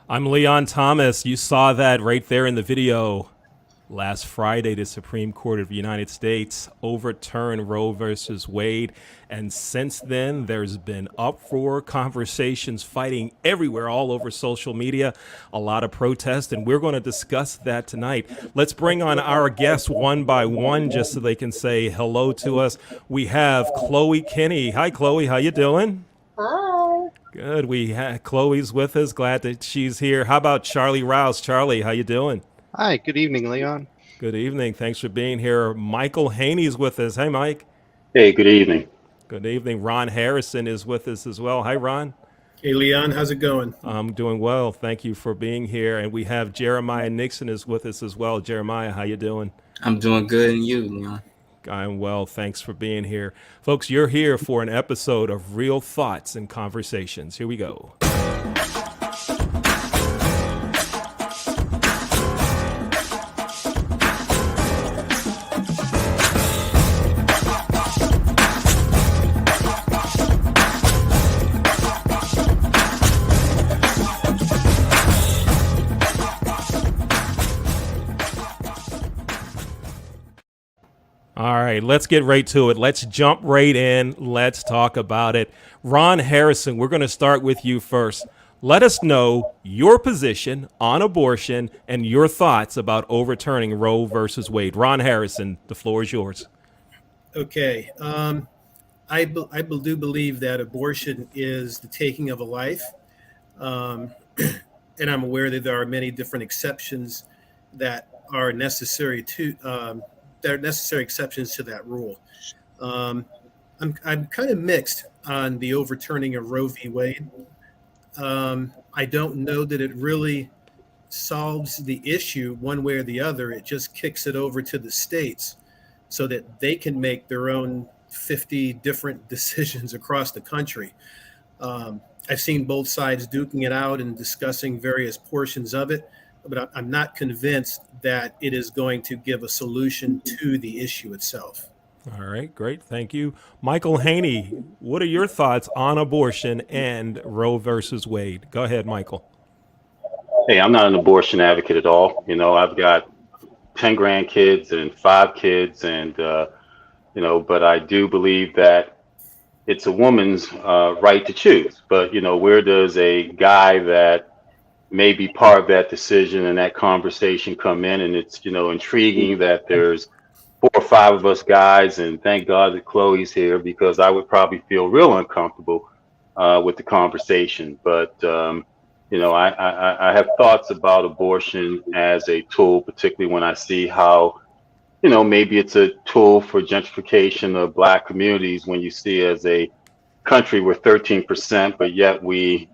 I'm Leon Thomas. You saw that right there in the video. Last Friday, the Supreme Court of the United States overturned Roe versus Wade. And since then, there's been uproar, conversations, fighting everywhere, all over social media, a lot of protest. And we're going to discuss that tonight. Let's bring on our guests one by one just so they can say hello to us. We have Chloe Kinney. Hi, Chloe. How you doing? Hi. Good. Chloe's with us. Glad that she's here. How about Charlie Rouse? Charlie, how you doing? Hi, good evening, Leon. Good evening. Thanks for being here. Michael Haney's with us. Hey, Mike. Hey, good evening. Good evening. Ron Harrison is with us as well. Hi, Ron. Hey, Leon, how's it going? I'm doing well. Thank you for being here. And we have Jeremiah Nixon is with us as well. Jeremiah, how you doing? I'm doing good, and you, Leon? I'm well. Thanks for being here. Folks, you're here for an episode of Real Thoughts and Conversations. Here we go. All right, let's get right to it. Let's jump right in. Let's talk about it. Ron Harrison, we're going to start with you first. Let us know your position on abortion and your thoughts about overturning Roe versus Wade. Ron Harrison, the floor is yours. Okay. Do believe that abortion is the taking of a life. Um, and I'm aware that there are many different exceptions that are necessary exceptions to that rule. Um, I'm kind of mixed on the overturning of Roe v. Wade. I don't know that it really solves the issue one way or the other. It just kicks it over to the states so that they can make their own 50 different decisions across the country. I've seen both sides duking it out and discussing various portions of it, but I'm not convinced that it is going to give a solution to the issue itself. All right, great. Thank you. Michael Haney, what are your thoughts on abortion and Roe versus Wade? Go ahead, Michael. Hey, I'm not an abortion advocate at all. I've got 10 grandkids and 5 kids, and but I do believe that it's a woman's right to choose. But where does a guy that may be part of that decision and that conversation come in? And it's intriguing that there's 4 or 5 of us guys, and thank God that Chloe's here, because I would probably feel real uncomfortable with the conversation. But I have thoughts about abortion as a tool, particularly when I see how maybe it's a tool for gentrification of Black communities. When you see as a country we're 13%, but yet we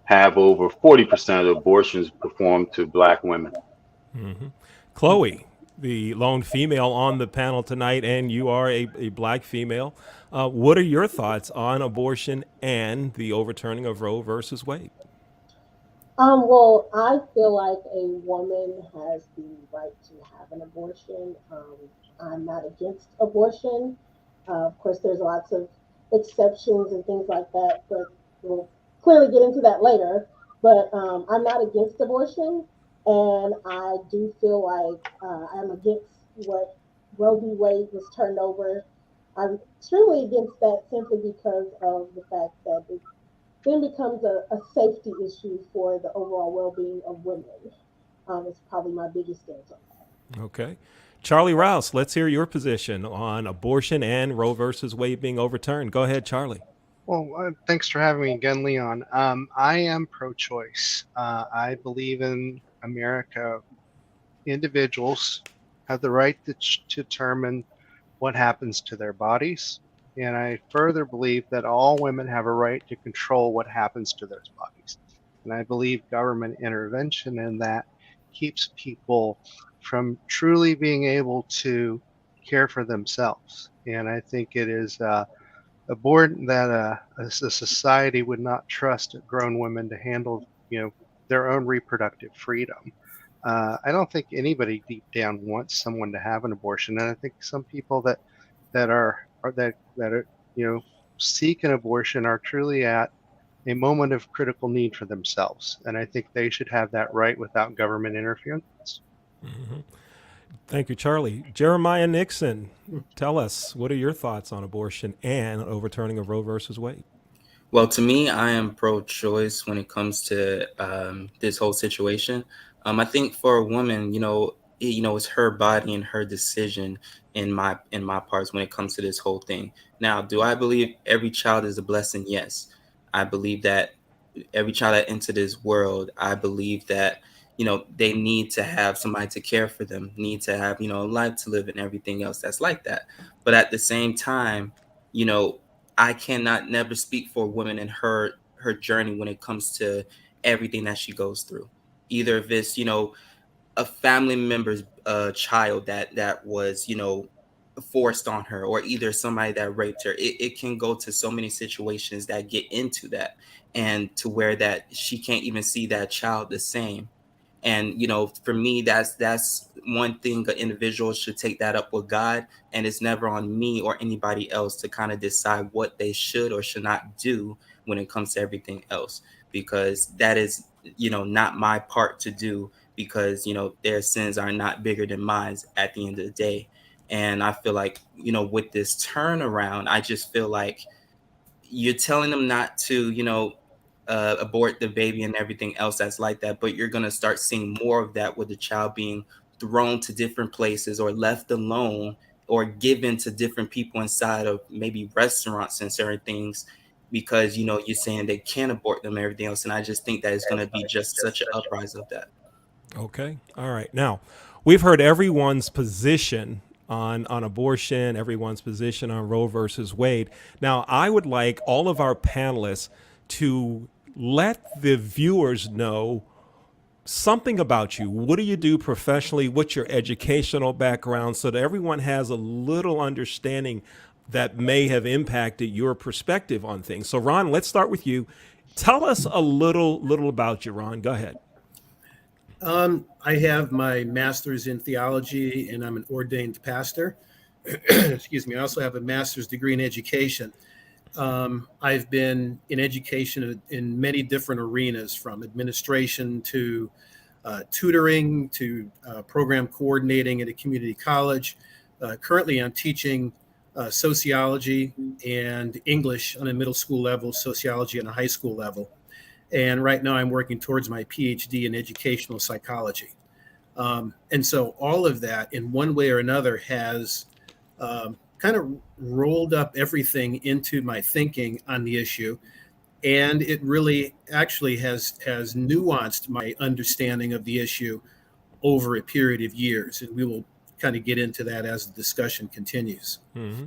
have over 40% of abortions performed to Black women. Mm-hmm. Chloe, the lone female on the panel tonight, and you are a Black female. What are your thoughts on abortion and the overturning of Roe versus Wade? Well, I feel like a woman has the right to have an abortion. I'm not against abortion. Of course, there's lots of exceptions and things like that, but we'll clearly get into that later. But I'm not against abortion, and I do feel like I'm against what Roe v. Wade was turned over. I'm extremely against that simply because of the fact that it then becomes a safety issue for the overall well-being of women. It's probably my biggest stance on that. Okay. Charlie Rouse, let's hear your position on abortion and Roe versus Wade being overturned. Go ahead, Charlie. Well, thanks for having me again, Leon. I am pro-choice. I believe in America. Individuals have the right to determine what happens to their bodies. And I further believe that all women have a right to control what happens to their bodies. And I believe government intervention in that keeps people from truly being able to care for themselves. And I think it is a board that a society would not trust grown women to handle, their own reproductive freedom. I don't think anybody deep down wants someone to have an abortion, and I think some people that are seek an abortion are truly at a moment of critical need for themselves. And I think they should have that right without government interference. Hmm. Thank you, Charlie. Jeremiah Nixon, tell us, what are your thoughts on abortion and overturning of Roe versus Wade? Well, to me, I am pro-choice when it comes to this whole situation. I think for a woman, it's her body and her decision in my parts when it comes to this whole thing. Now, do I believe every child is a blessing? Yes, I believe that every child that entered this world, I believe that they need to have somebody to care for them, need to have a life to live and everything else that's like that. But at the same time, you know I cannot never speak for a woman in her journey when it comes to everything that she goes through. Either if it's a family member's child that was forced on her, or either somebody that raped her. It can go to so many situations that get into that, and to where that she can't even see that child the same. And for me, that's one thing an individual should take that up with God, and it's never on me or anybody else to kind of decide what they should or should not do when it comes to everything else, because that is not my part to do, because their sins are not bigger than mine at the end of the day. And I feel like with this turnaround, I just feel like you're telling them not to, abort the baby and everything else that's like that. But you're going to start seeing more of that with the child being thrown to different places or left alone or given to different people inside of maybe restaurants and certain things, because, you're saying they can't abort them and everything else. And I just think that it's going to be just such an uprising of that. Okay. All right. Now, we've heard everyone's position on abortion, everyone's position on Roe versus Wade. Now, I would like all of our panelists to let the viewers know something about you. What do you do professionally? What's your educational background? So that everyone has a little understanding that may have impacted your perspective on things. So, Ron, let's start with you. Tell us a little about you, Ron. Go ahead. I have my master's in theology, and I'm an ordained pastor. Excuse me. I also have a master's degree in education. I've been in education in many different arenas, from administration to tutoring to program coordinating at a community college. Currently, I'm teaching sociology and English on a middle school level, sociology on a high school level. And right now, I'm working towards my PhD in educational psychology. And so all of that, in one way or another, has kind of rolled up everything into my thinking on the issue. And it really actually has nuanced my understanding of the issue over a period of years. And we will kind of get into that as the discussion continues. Mm-hmm.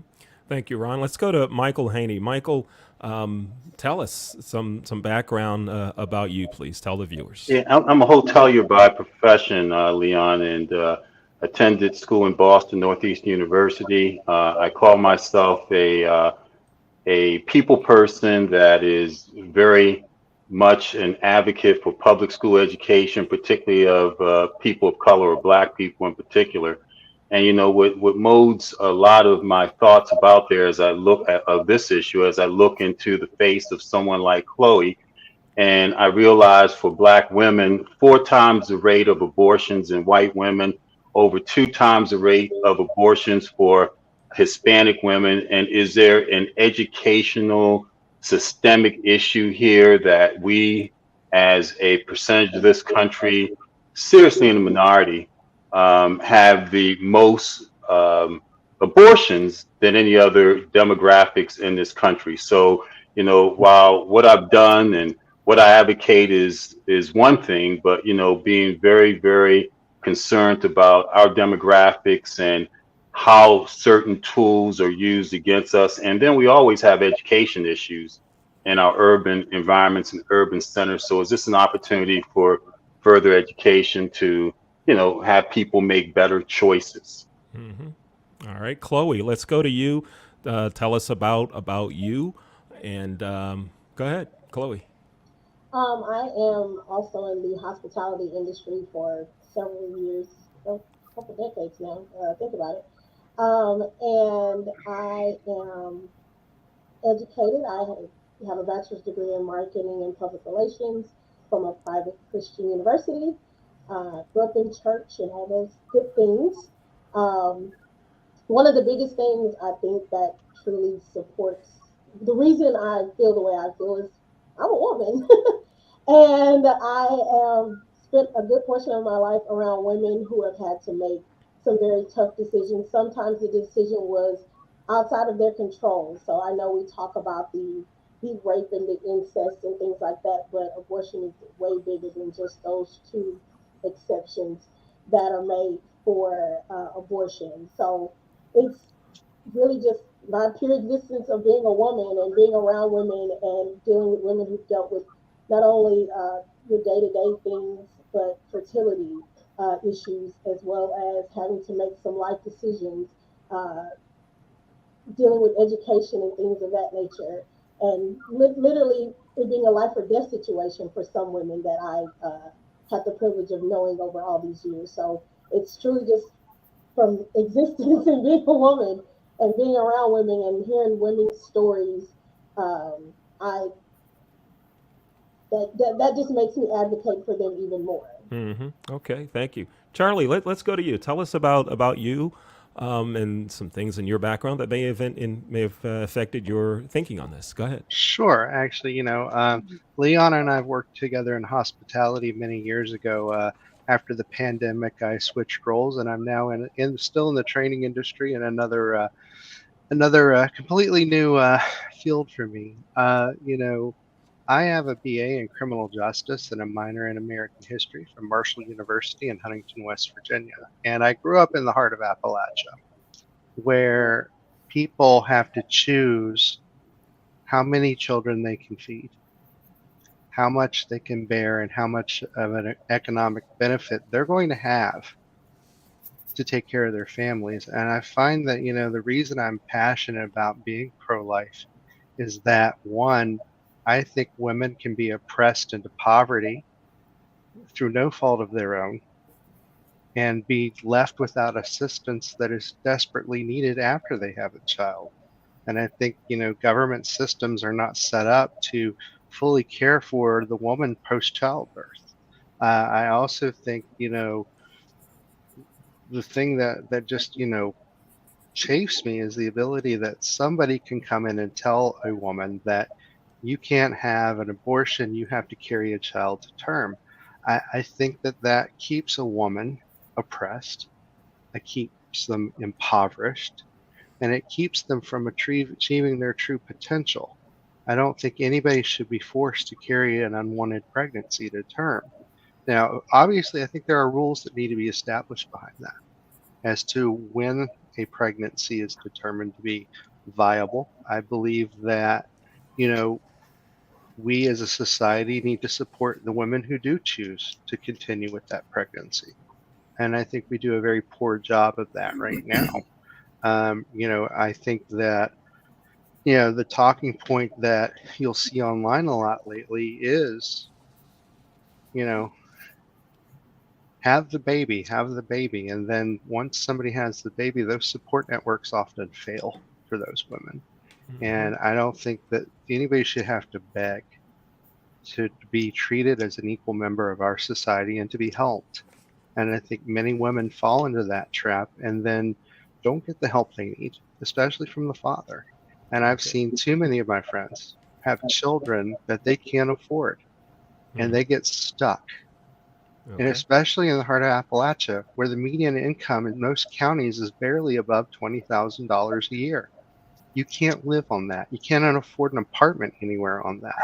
Thank you, Ron. Let's go to Michael Haney. Michael, tell us some background about you, please. Tell the viewers. Yeah, I'm a hotelier by profession, Leon, and attended school in Boston, Northeastern University. I call myself a people person that is very much an advocate for public school education, particularly of people of color or Black people in particular. And what modes a lot of my thoughts about there as I look at of this issue, as I look into the face of someone like Chloe, and I realized for Black women, 4 times the rate of abortions in white women, over 2 times the rate of abortions for Hispanic women. And is there an educational systemic issue here that we, as a percentage of this country, seriously in the minority, have the most abortions than any other demographics in this country? So, while what I've done and what I advocate is one thing, but being very, very concerned about our demographics and how certain tools are used against us. And then we always have education issues in our urban environments and urban centers. So is this an opportunity for further education to, have people make better choices? Mm-hmm. All right, Chloe, let's go to you. Tell us about you, and go ahead, Chloe. I am also in the hospitality industry for several years, a couple decades now. Think about it. And I am educated. I have, have a bachelor's degree in marketing and public relations from a private Christian university. Grew up in church and all those good things. Um, One of the biggest things I think that truly supports the reason I feel the way I feel is I'm a woman. And I have spent a good portion of my life around women who have had to make some very tough decisions. Sometimes the decision was outside of their control. So I know we talk about the rape and the incest and things like that, but abortion is way bigger than just those two exceptions that are made for abortion. So it's really just my pure existence of being a woman and being around women and dealing with women who've dealt with not only your day-to-day things but fertility issues, as well as having to make some life decisions, uh, dealing with education and things of that nature, and literally it being a life or death situation for some women that I had the privilege of knowing over all these years. So it's truly just from existence and being a woman and being around women and hearing women's stories. I that just makes me advocate for them even more. Okay, thank you, Charlie. Let's go to you. Tell us about you, and some things in your background that may have affected your thinking on this. Go ahead. Sure. Actually, Leon and I have worked together in hospitality many years ago. After the pandemic, I switched roles, and I'm now still in the training industry in another completely new field for me. I have a BA in criminal justice and a minor in American history from Marshall University in Huntington, West Virginia. And I grew up in the heart of Appalachia, where people have to choose how many children they can feed, how much they can bear, and how much of an economic benefit they're going to have to take care of their families. And I find that, the reason I'm passionate about being pro life is that, one, I think women can be oppressed into poverty through no fault of their own and be left without assistance that is desperately needed after they have a child. And I think, government systems are not set up to fully care for the woman post childbirth. I also think, the thing that just, chafes me is the ability that somebody can come in and tell a woman that you can't have an abortion, you have to carry a child to term. I think that keeps a woman oppressed, it keeps them impoverished, and it keeps them from achieving their true potential. I don't think anybody should be forced to carry an unwanted pregnancy to term. Now, obviously, I think there are rules that need to be established behind that as to when a pregnancy is determined to be viable. I believe that, you know, we as a society need to support the women who do choose to continue with that pregnancy. And I think we do a very poor job of that right now. I think that, the talking point that you'll see online a lot lately is, you know, have the baby, have the baby. And then once somebody has the baby, those support networks often fail for those women. And I don't think that anybody should have to beg to be treated as an equal member of our society and to be helped. And I think many women fall into that trap and then don't get the help they need, especially from the father. And I've seen too many of my friends have children that they can't afford and they get stuck. And especially in the heart of Appalachia, where the median income in most counties is barely above $20,000 a year. You can't live on that. You cannot afford an apartment anywhere on that.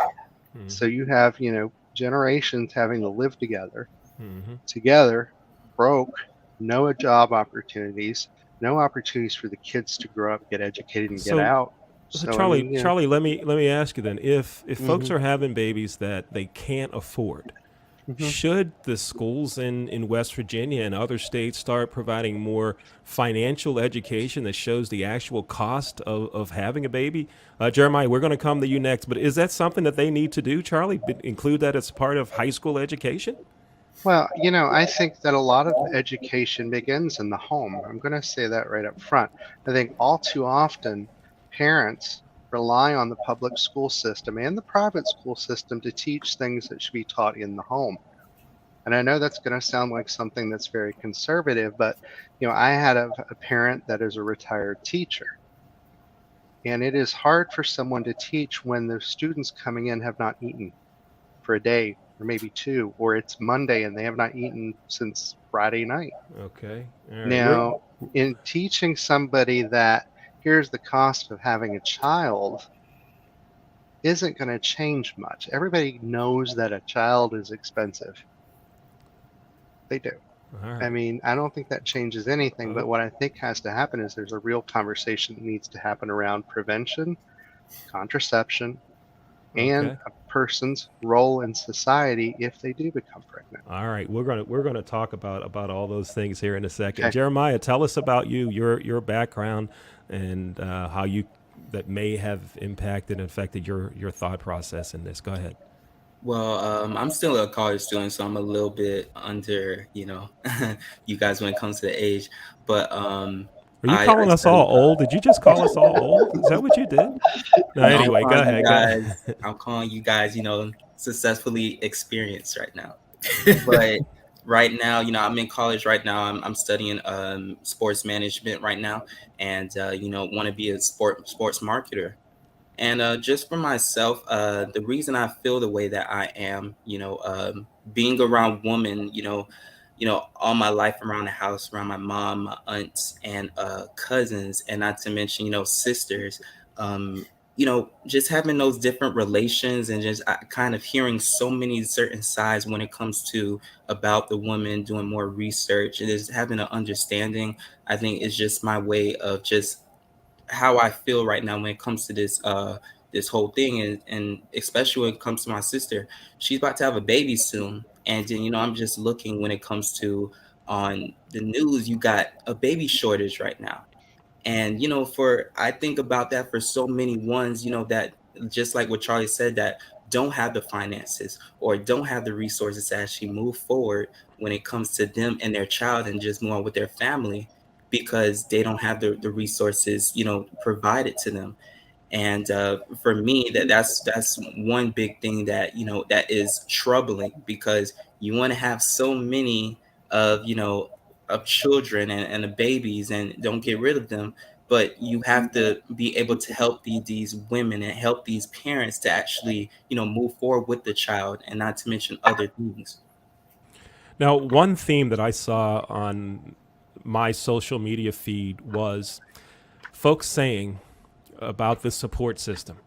So you have, generations having to live together, broke, no job opportunities, no opportunities for the kids to grow up, get educated, and get out. So So Charlie, let me ask you then: if folks Mhm. are having babies that they can't afford, should the schools in West Virginia and other states start providing more financial education that shows the actual cost of having a baby? Jeremiah, we're going to come to you next, but is that something that they need to do, Charlie? Include that as part of high school education? Well, I think that a lot of education begins in the home. I'm going to say that right up front. I think all too often parents rely on the public school system and the private school system to teach things that should be taught in the home. And I know that's going to sound like something that's very conservative, but I had a parent that is a retired teacher, and it is hard for someone to teach when the students coming in have not eaten for a day or maybe two, or it's Monday and they have not eaten since Friday night. Okay. All right. Now, in teaching somebody that here's the cost of having a child isn't going to change much. Everybody knows that a child is expensive. They do. All right. I mean, I don't think that changes anything, but what I think has to happen is there's a real conversation that needs to happen around prevention, contraception, and a person's role in society if they do become pregnant. All right, we're gonna talk about all those things here in a second. Okay. Jeremiah, tell us about you, your background, and how that may have impacted and affected your thought process in this. Go ahead. Well, I'm still a college student, so I'm a little bit under, you guys when it comes to the age. But Are you calling us all old? Did you just call us all old? Is that what you did? No, anyway, go ahead. I'm calling you guys, successfully experienced right now. But right now, I'm in college right now. I'm studying sports management right now, and want to be a sports marketer. And just for myself, the reason I feel the way that I am, being around women, all my life around the house, around my mom, my aunts, and cousins, and not to mention, sisters, just having those different relations and just kind of hearing so many certain sides when it comes to about the woman, doing more research and just having an understanding, I think is just my way of just how I feel right now when it comes to this whole thing, and especially when it comes to my sister. She's about to have a baby soon, and then I'm just looking when it comes to on the news, you got a baby shortage right now, and I think about that for so many ones, that just like what Charlie said, that don't have the finances or don't have the resources to actually move forward when it comes to them and their child and just move on with their family, because they don't have the resources, provided to them. And for me, that's one big thing that, that is troubling, because you want to have so many of, of children and the babies and don't get rid of them. But you have to be able to help these women and help these parents to actually, move forward with the child, and not to mention other things. Now, one theme that I saw on my social media feed was folks saying about the support system.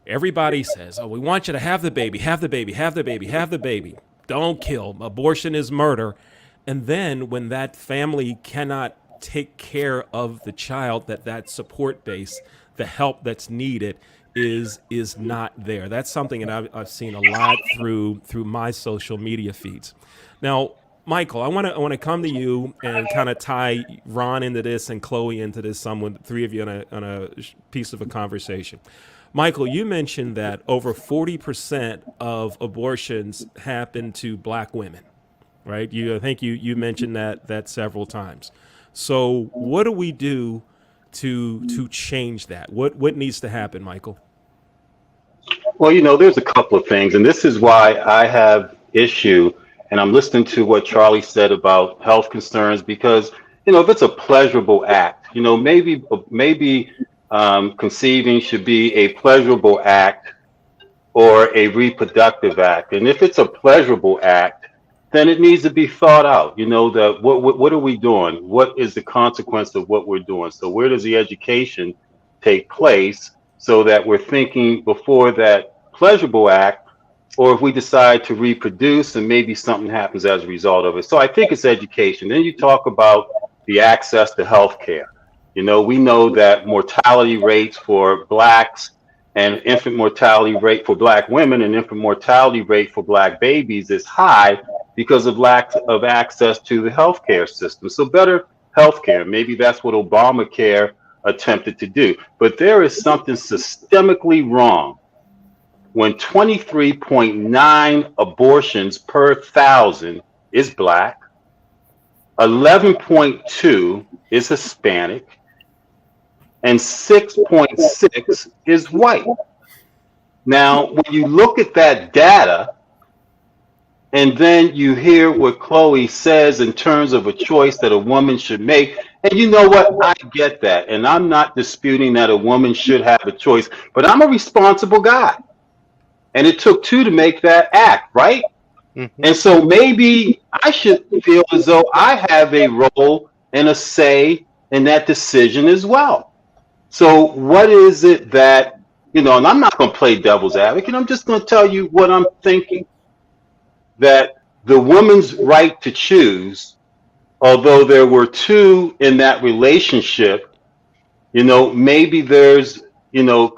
Everybody says, "Oh, we want you to have the baby, have the baby, have the baby, have the baby. Don't kill. Abortion is murder." And then when that family cannot take care of the child, that support base, the help that's needed is not there. That's something that I've seen a lot through my social media feeds. Now, Michael, I want to come to you and kind of tie Ron into this and Chloe into this. Three of you on a piece of a conversation. Michael, you mentioned that over 40% of abortions happen to Black women, right? I think you mentioned that several times. So, what do we do to change that? What needs to happen, Michael? Well, there's a couple of things, and this is why I have issue. And I'm listening to what Charlie said about health concerns, because, if it's a pleasurable act, maybe conceiving should be a pleasurable act or a reproductive act. And if it's a pleasurable act, then it needs to be thought out. That what are we doing? What is the consequence of what we're doing? So where does the education take place so that we're thinking before that pleasurable act, or if we decide to reproduce and maybe something happens as a result of it. So I think it's education. Then you talk about the access to health care. We know that mortality rates for Blacks and infant mortality rate for Black women and infant mortality rate for Black babies is high because of lack of access to the healthcare system. So better healthcare. Maybe that's what Obamacare attempted to do. But there is something systemically wrong when 23.9 abortions per 1,000 is Black, 11.2 is Hispanic, and 6.6 is white. Now, when you look at that data, and then you hear what Chloe says in terms of a choice that a woman should make. And you know what? I get that. And I'm not disputing that a woman should have a choice, but I'm a responsible guy. And it took two to make that act, right? Mm-hmm. And so maybe I should feel as though I have a role and a say in that decision as well. So what is it that, and I'm not going to play devil's advocate. I'm just going to tell you what I'm thinking. That the woman's right to choose, although there were two in that relationship, maybe there's,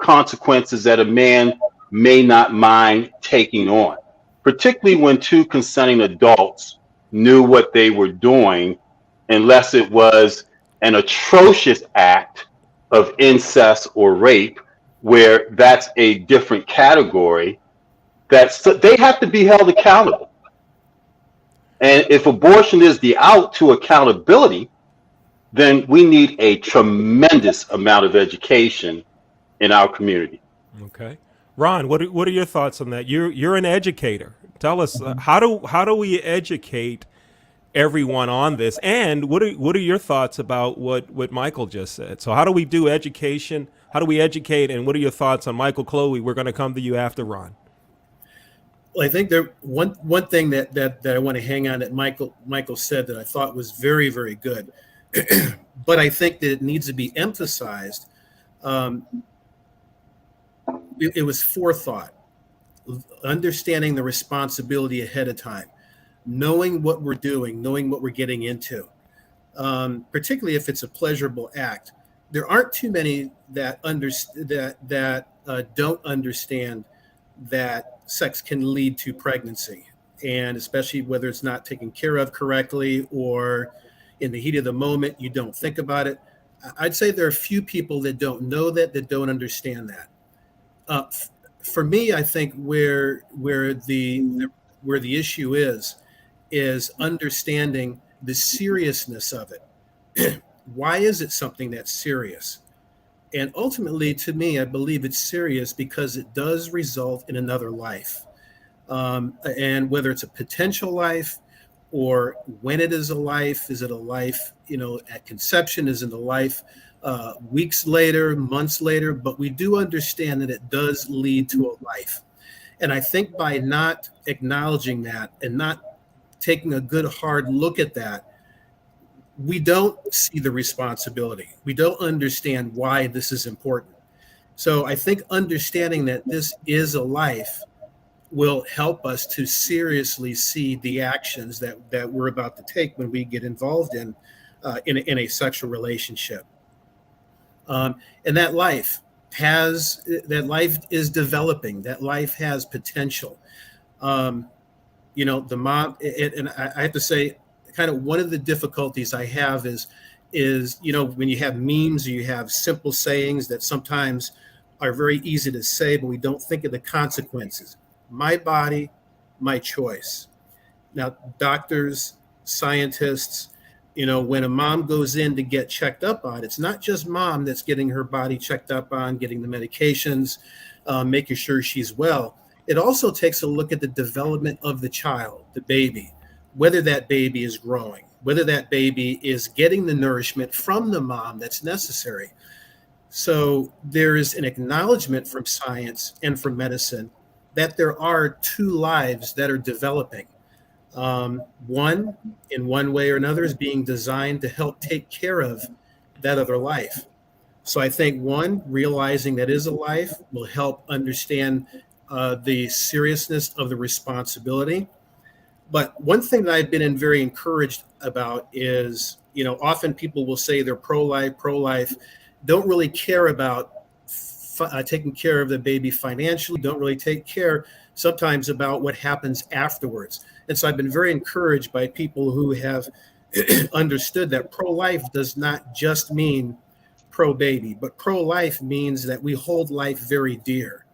consequences that a man may not mind taking on, particularly when two consenting adults knew what they were doing, unless it was an atrocious act of incest or rape, where that's a different category, they have to be held accountable. And if abortion is the out to accountability, then we need a tremendous amount of education in our community. Okay, Ron, what are your thoughts on that? You're an educator. Tell us how do we educate everyone on this, and what are your thoughts about what Michael just said? So how do we do education? How do we educate? And what are your thoughts on Michael? Chloe, we're going to come to you after Ron. Well, I think one thing that I want to hang on that Michael said that I thought was very, very good, but I think that it needs to be emphasized. It was forethought, understanding the responsibility ahead of time, knowing what we're doing, knowing what we're getting into, particularly if it's a pleasurable act. There aren't too many that don't understand that sex can lead to pregnancy, and especially whether it's not taken care of correctly or in the heat of the moment, you don't think about it. I'd say there are a few people that don't know that don't understand that. For me, I think where the issue is understanding the seriousness of it. Why is it something that's serious? And ultimately, to me, I believe it's serious because it does result in another life. And whether it's a potential life or when it is a life, is it a life, at conception, is it a life weeks later, months later? But we do understand that it does lead to a life. And I think by not acknowledging that and not taking a good hard look at that, we don't see the responsibility. We don't understand why this is important. So I think understanding that this is a life will help us to seriously see the actions that we're about to take when we get involved in a sexual relationship. And that life is developing. That life has potential. The mom, and I have to say, kind of one of the difficulties I have is when you have memes or you have simple sayings that sometimes are very easy to say, but we don't think of the consequences. My body, my choice. Now, doctors, scientists, when a mom goes in to get checked up on, it's not just mom that's getting her body checked up on, getting the medications, making sure she's well. It also takes a look at the development of the child, the baby, whether that baby is growing, whether that baby is getting the nourishment from the mom that's necessary. So there is an acknowledgement from science and from medicine that there are two lives that are developing. One, in one way or another, is being designed to help take care of that other life. So I think one, realizing that is a life will help understand the seriousness of the responsibility. But one thing that I've been very encouraged about is, often people will say they're pro-life, don't really care about taking care of the baby financially, don't really take care sometimes about what happens afterwards. And so I've been very encouraged by people who have understood that pro-life does not just mean pro-baby, but pro-life means that we hold life very dear.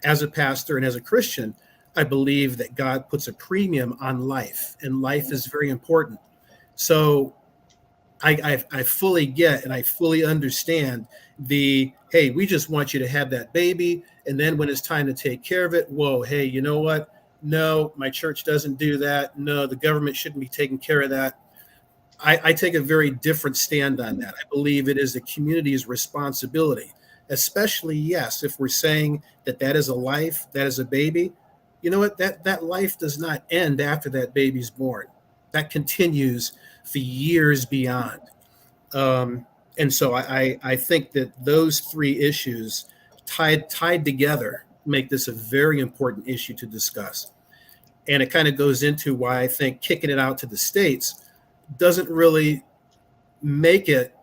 As a pastor and as a Christian, I believe that God puts a premium on life, and life is very important. So I fully get and I fully understand the, hey, we just want you to have that baby. And then when it's time to take care of it, whoa, hey, you know what? No, my church doesn't do that. No, the government shouldn't be taking care of that. I take a very different stand on that. I believe it is the community's responsibility, especially, yes, if we're saying that that is a life, that is a baby. You know what? That life does not end after that baby's born. That continues for years beyond. Um, and so I think that those three issues tied together make this a very important issue to discuss. And it kind of goes into why I think kicking it out to the states doesn't really make it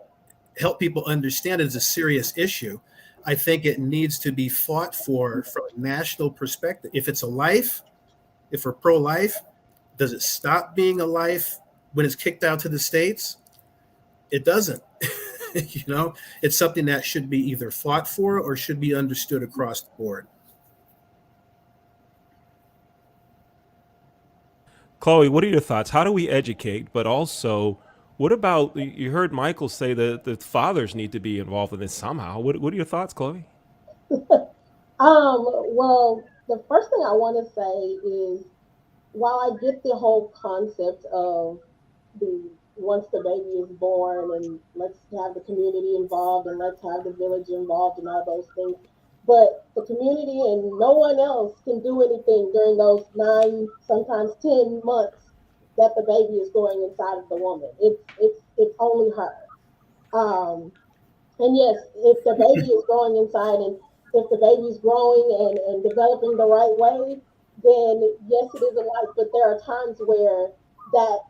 help people understand it as a serious issue. I think it needs to be fought for from a national perspective. If it's a life, if we're pro-life, does it stop being a life when it's kicked out to the states? It doesn't. You know, it's something that should be either fought for or should be understood across the board. Chloe, what are your thoughts? How do we educate? But also, what about, you heard Michael say that the fathers need to be involved in this somehow. What are your thoughts, Chloe? Well, the first thing I want to say is, while I get the whole concept of the once the baby is born and let's have the community involved and let's have the village involved and all those things, but the community and no one else can do anything during those 9, sometimes 10 months that the baby is going inside of the woman. It's only her. Um, and yes, if the baby is growing inside and if the baby's growing and developing the right way, then yes, it is a life. But there are times where that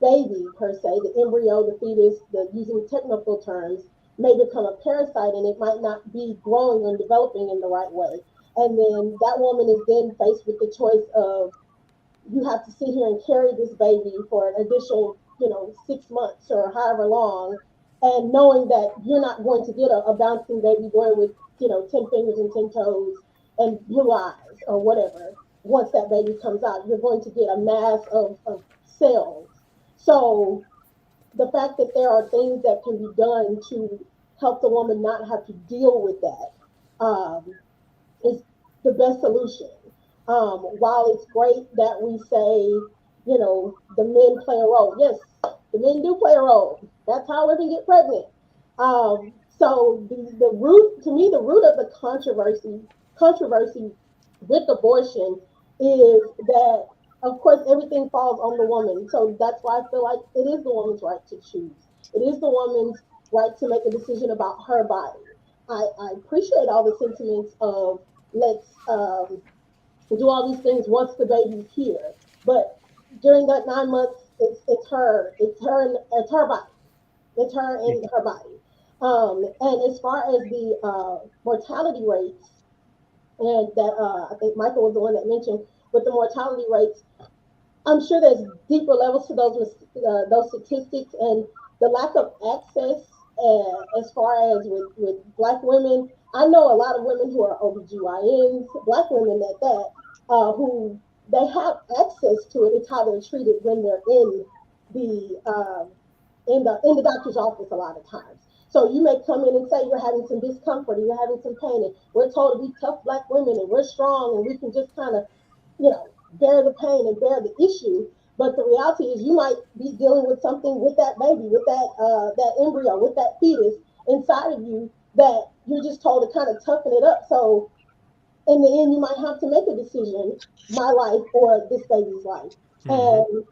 baby, per se, the embryo, the fetus, the using technical terms, may become a parasite and it might not be growing and developing in the right way. And then that woman is then faced with the choice of, you have to sit here and carry this baby for an additional, 6 months or however long, and knowing that you're not going to get a bouncing baby boy with, 10 fingers and 10 toes and blue eyes or whatever. Once that baby comes out, you're going to get a mass of cells. So the fact that there are things that can be done to help the woman not have to deal with that, is the best solution. While it's great that we say, the men play a role. Yes, the men do play a role. That's how women get pregnant. So the root, to me, the root of the controversy with abortion is that, of course, everything falls on the woman. So that's why I feel like it is the woman's right to choose. It is the woman's right to make a decision about her body. I appreciate all the sentiments of let's do all these things once the baby's here, but during that 9 months, it's her body, it's her and her body. And as far as the mortality rates, and that I think Michael was the one that mentioned with the mortality rates, I'm sure there's deeper levels to those statistics and the lack of access. As far as with Black women, I know a lot of women who are OBGYNs, Black women at that, who they have access to it. It's how they're treated when they're the uh, in the doctor's office a lot of times. So you may come in and say you're having some discomfort or you're having some pain, and we're told to be tough Black women and we're strong and we can just kind of, bear the pain and bear the issue. But the reality is, you might be dealing with something with that baby, with that embryo, with that fetus inside of you that you're just told to kind of toughen it up. So in the end, you might have to make a decision: my life or this baby's life. Mm-hmm. And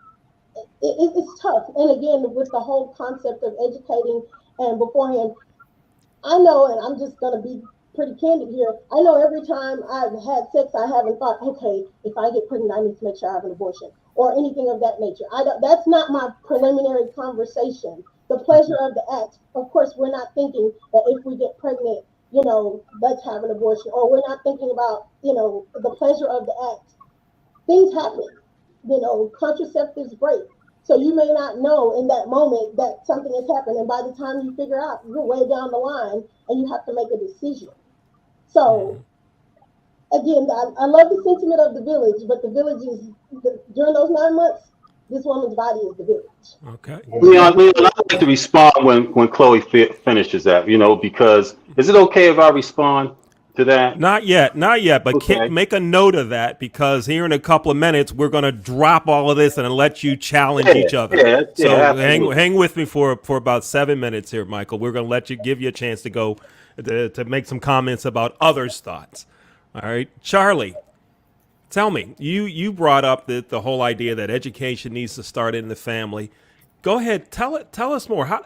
it's tough. And again, with the whole concept of educating and beforehand, I know, and I'm just gonna be pretty candid here. I know every time I've had sex, I haven't thought, okay, if I get pregnant, I need to make sure I have an abortion or anything of that nature. I don't. That's not my preliminary conversation. The pleasure of the act. Of course, we're not thinking that if we get pregnant, let's have an abortion, or we're not thinking about, the pleasure of the act. Things happen. Contraceptives break. So you may not know in that moment that something has happened, and by the time you figure out, you're way down the line, and you have to make a decision. Mm-hmm. So again, I love the sentiment of the village, but the village is during those 9 months, this woman's body is the village. Okay. Leon, I'd like to respond when Chloe finishes that, because is it okay if I respond to that? Not yet, but Okay. make a note of that, because here in a couple of minutes we're going to drop all of this and let you challenge each other. So absolutely. hang with me for about 7 minutes here, Michael. We're going to give you a chance to go to make some comments about others' thoughts. All right, Charlie, tell me, you brought up the whole idea that education needs to start in the family. Go ahead, tell us more.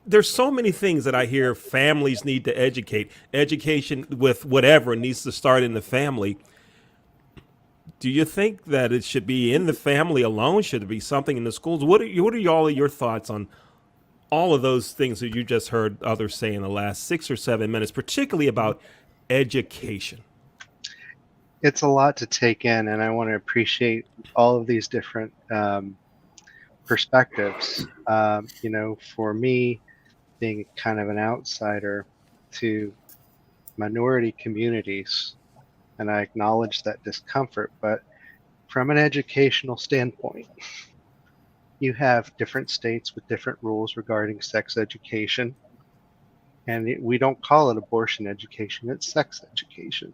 There's so many things that I hear families need to educate. Education with whatever needs to start in the family. Do you think that it should be in the family alone? Should it be something in the schools? What are all of your thoughts on all of those things that you just heard others say in the last 6 or 7 minutes, particularly about education? It's a lot to take in, and I want to appreciate all of these different perspectives. For me, being kind of an outsider to minority communities, and I acknowledge that discomfort, but from an educational standpoint, you have different states with different rules regarding sex education, and we don't call it abortion education, it's sex education.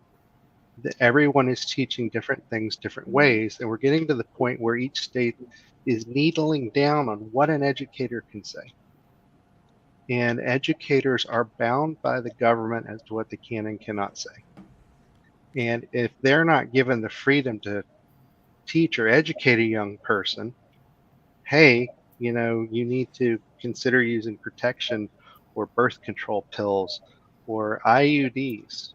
Everyone is teaching different things different ways, and we're getting to the point where each state is needling down on what an educator can say. And educators are bound by the government as to what they can and cannot say. And if they're not given the freedom to teach or educate a young person, hey, you need to consider using protection or birth control pills or IUDs,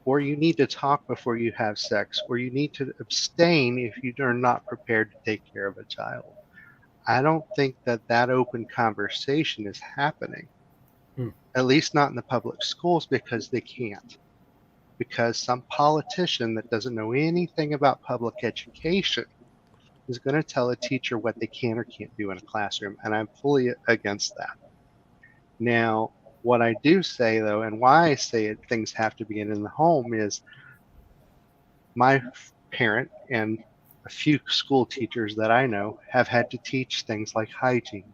or you need to talk before you have sex, or you need to abstain if you are not prepared to take care of a child. I don't think that open conversation is happening, at least not in the public schools, because they can't. Because some politician that doesn't know anything about public education is going to tell a teacher what they can or can't do in a classroom, and I'm fully against that. Now, what I do say, though, and why I say things have to begin in the home is my parent and a few school teachers that I know have had to teach things like hygiene.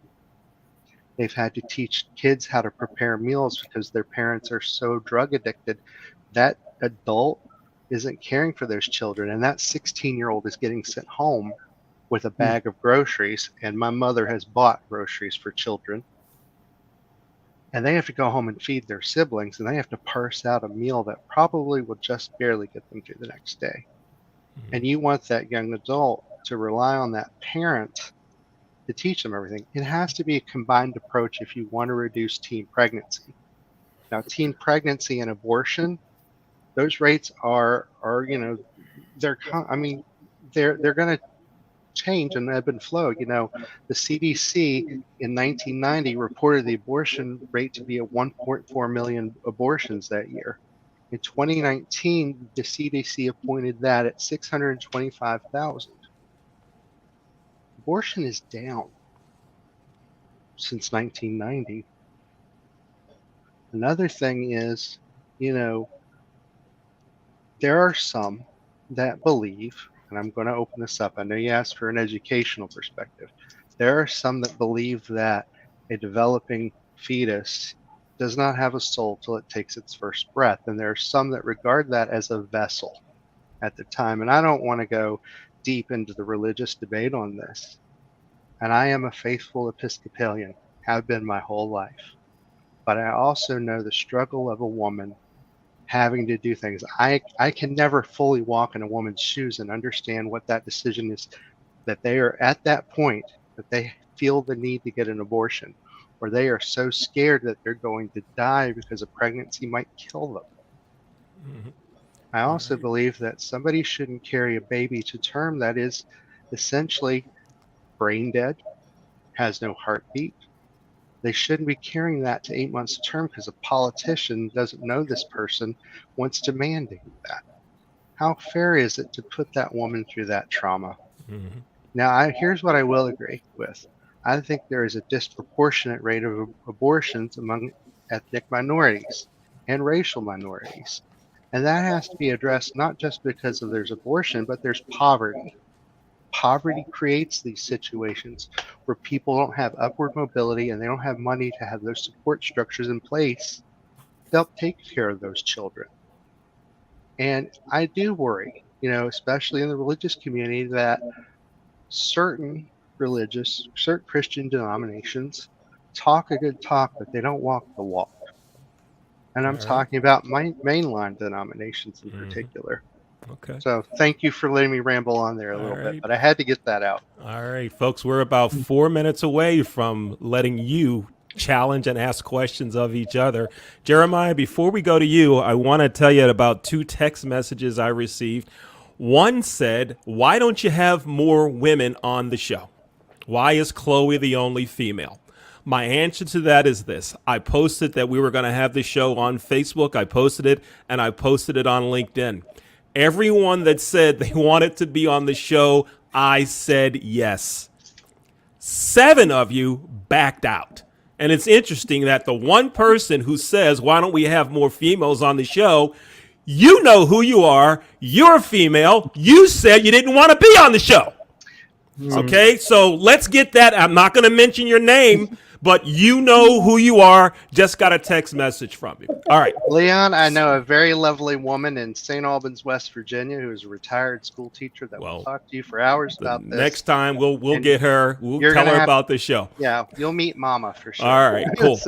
They've had to teach kids how to prepare meals because their parents are so drug addicted. That adult isn't caring for those children, and that 16-year-old is getting sent home with a bag of groceries, and my mother has bought groceries for children. And they have to go home and feed their siblings, and they have to parse out a meal that probably will just barely get them through the next day. And you want that young adult to rely on that parent to teach them everything. It has to be a combined approach if you want to reduce teen pregnancy. Now, teen pregnancy and abortion, those rates are they're going to change and ebb and flow. The CDC in 1990 reported the abortion rate to be at 1.4 million abortions that year. In 2019, the CDC appointed that at 625,000. Abortion is down since 1990. Another thing is, there are some that believe, and I'm going to open this up. I know you asked for an educational perspective. There are some that believe that a developing fetus does not have a soul till it takes its first breath. And there are some that regard that as a vessel at the time. And I don't want to go deep into the religious debate on this. And I am a faithful Episcopalian, have been my whole life. But I also know the struggle of a woman having to do things. I can never fully walk in a woman's shoes and understand what that decision is, that they are at that point that they feel the need to get an abortion, or they are so scared that they're going to die because a pregnancy might kill them. Mm-hmm. I also believe that somebody shouldn't carry a baby to term that is essentially brain dead, has no heartbeat. They shouldn't be carrying that to 8 months to term because a politician doesn't know this person wants to mandate that. How fair is it to put that woman through that trauma? Mm-hmm. Now, here's what I will agree with. I think there is a disproportionate rate of abortions among ethnic minorities and racial minorities. And that has to be addressed not just because there's abortion, but there's poverty. Poverty creates these situations where people don't have upward mobility and they don't have money to have those support structures in place to help take care of those children. And I do worry, especially in the religious community, that certain certain Christian denominations talk a good talk, but they don't walk the walk. And I'm All right. talking about mainline denominations in particular. Okay. So thank you for letting me ramble on there a little bit, but I had to get that out. All right, folks, we're about 4 minutes away from letting you challenge and ask questions of each other. Jeremiah, before we go to you, I want to tell you about 2 text messages I received. One said, "Why don't you have more women on the show? Why is Chloe the only female?" My answer to that is this. I posted that we were going to have the show on Facebook. I posted it, and I posted it on LinkedIn. Everyone that said they wanted to be on the show, I said yes. 7 of you backed out. And it's interesting that the one person who says, "Why don't we have more females on the show?" You know who you are. You're a female. You said you didn't want to be on the show. Okay, so let's get that. I'm not going to mention your name, but you know who you are. Just got a text message from you. All right. Leon, I know a very lovely woman in St. Albans, West Virginia, who is a retired school teacher that will talk to you for hours about this. Next time we'll get her. We'll tell her about the show. Yeah, you'll meet Mama for sure. All right, cool.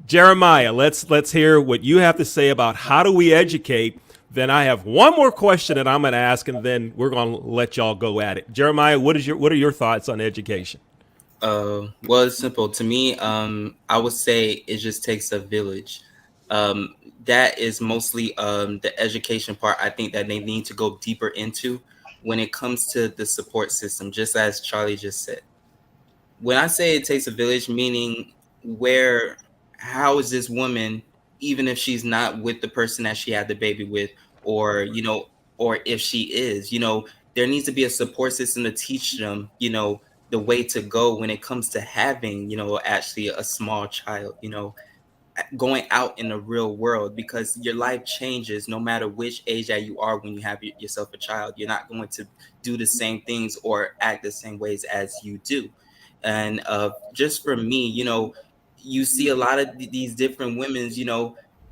Jeremiah, let's hear what you have to say about how do we educate. Then I have one more question that I'm going to ask, and then we're going to let y'all go at it. Jeremiah, what are your thoughts on education? Well, it's simple. To me, I would say it just takes a village. That is mostly the education part. I think that they need to go deeper into when it comes to the support system, just as Charlie just said. When I say it takes a village, meaning how is this woman, even if she's not with the person that she had the baby with, or if she is, there needs to be a support system to teach them, the way to go when it comes to having, actually a small child, going out in the real world, because your life changes no matter which age that you are when you have yourself a child. You're not going to do the same things or act the same ways as you do. And just for me, you see a lot of these different women's,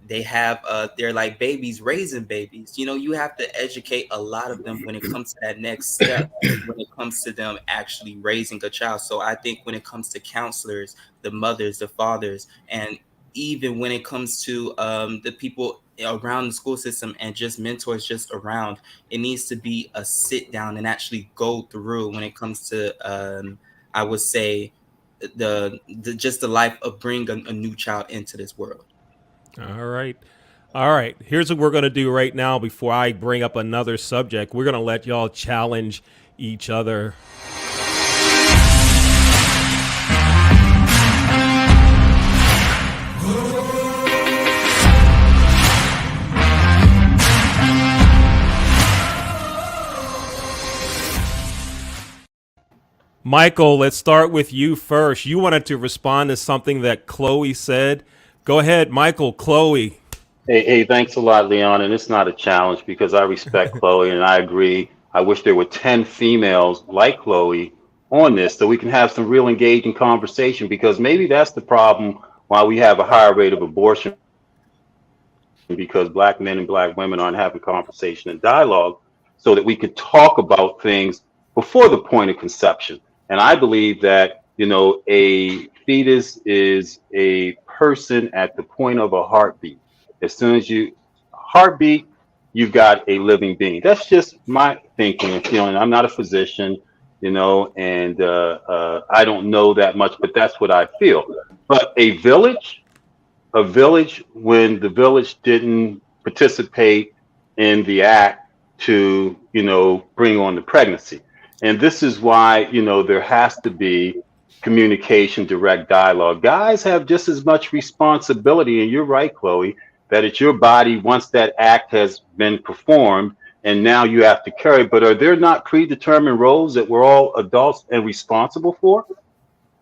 they have they're like babies raising babies. You have to educate a lot of them when it comes to that next step, when it comes to them actually raising a child. So I think when it comes to counselors, the mothers, the fathers, and even when it comes to the people around the school system and just mentors just around, it needs to be a sit down and actually go through when it comes to I would say the life of bringing a new child into this world. All right. Here's what we're going to do right now before I bring up another subject. We're going to let y'all challenge each other. Michael, let's start with you first. You wanted to respond to something that Chloe said. Go ahead, Michael. Chloe. Hey, thanks a lot, Leon. And it's not a challenge because I respect Chloe and I agree. I wish there were 10 females like Chloe on this so we can have some real engaging conversation, because maybe that's the problem why we have a higher rate of abortion, because Black men and Black women aren't having conversation and dialogue so that we can talk about things before the point of conception. And I believe that, a fetus is a person at the point of a heartbeat. As soon as you heartbeat, you've got a living being. That's just my thinking and feeling. I'm not a physician, and I don't know that much, but that's what I feel. But a village, when the village didn't participate in the act to, bring on the pregnancy. And this is why, there has to be communication, direct dialogue. Guys have just as much responsibility. And you're right, Chloe, that it's your body once that act has been performed and now you have to carry. But are there not predetermined roles that we're all adults and responsible for,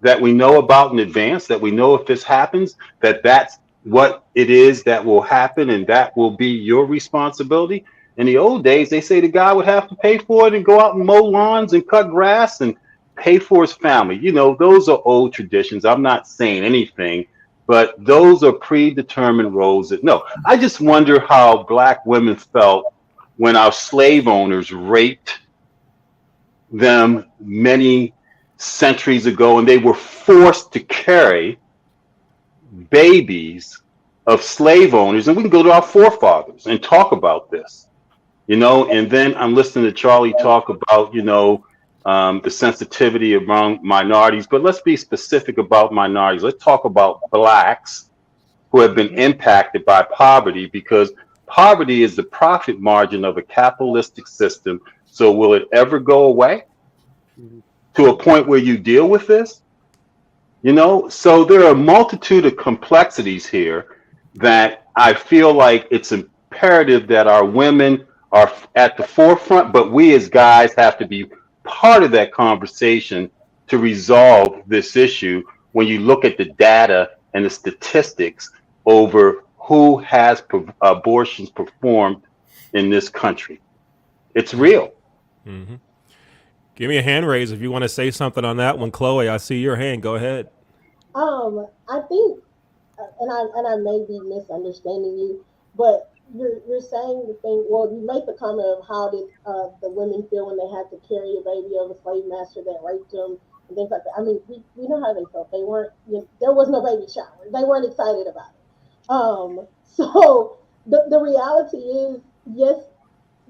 that we know about in advance, that we know if this happens, that's what it is that will happen and that will be your responsibility? In the old days, they say the guy would have to pay for it and go out and mow lawns and cut grass and pay for his family. You know, those are old traditions. I'm not saying anything, but those are predetermined roles that no. I just wonder how black women felt when our slave owners raped them many centuries ago and they were forced to carry babies of slave owners. And we can go to our forefathers and talk about this, you know. And then I'm listening to Charlie talk about, you know, the sensitivity among minorities, but let's be specific about minorities. Let's talk about blacks who have been impacted by poverty, because poverty is the profit margin of a capitalistic system. So will it ever go away to a point where you deal with this? You know, so there are a multitude of complexities here that I feel like it's imperative that our women are at the forefront, but we as guys have to be part of that conversation to resolve this issue when you look at the data and the statistics over who has abortions performed in this country. It's real. Mm-hmm. Give me a hand raise if you want to say something on that one, Chloe. I see your hand. Go ahead. I think, and I may be misunderstanding you, but you're saying the thing. Well, you made the comment of how did the women feel when they had to carry a baby of a slave master that raped them and things like that. I mean, we know how they felt. They weren't. There was no baby shower. They weren't excited about it. So the reality is, yes,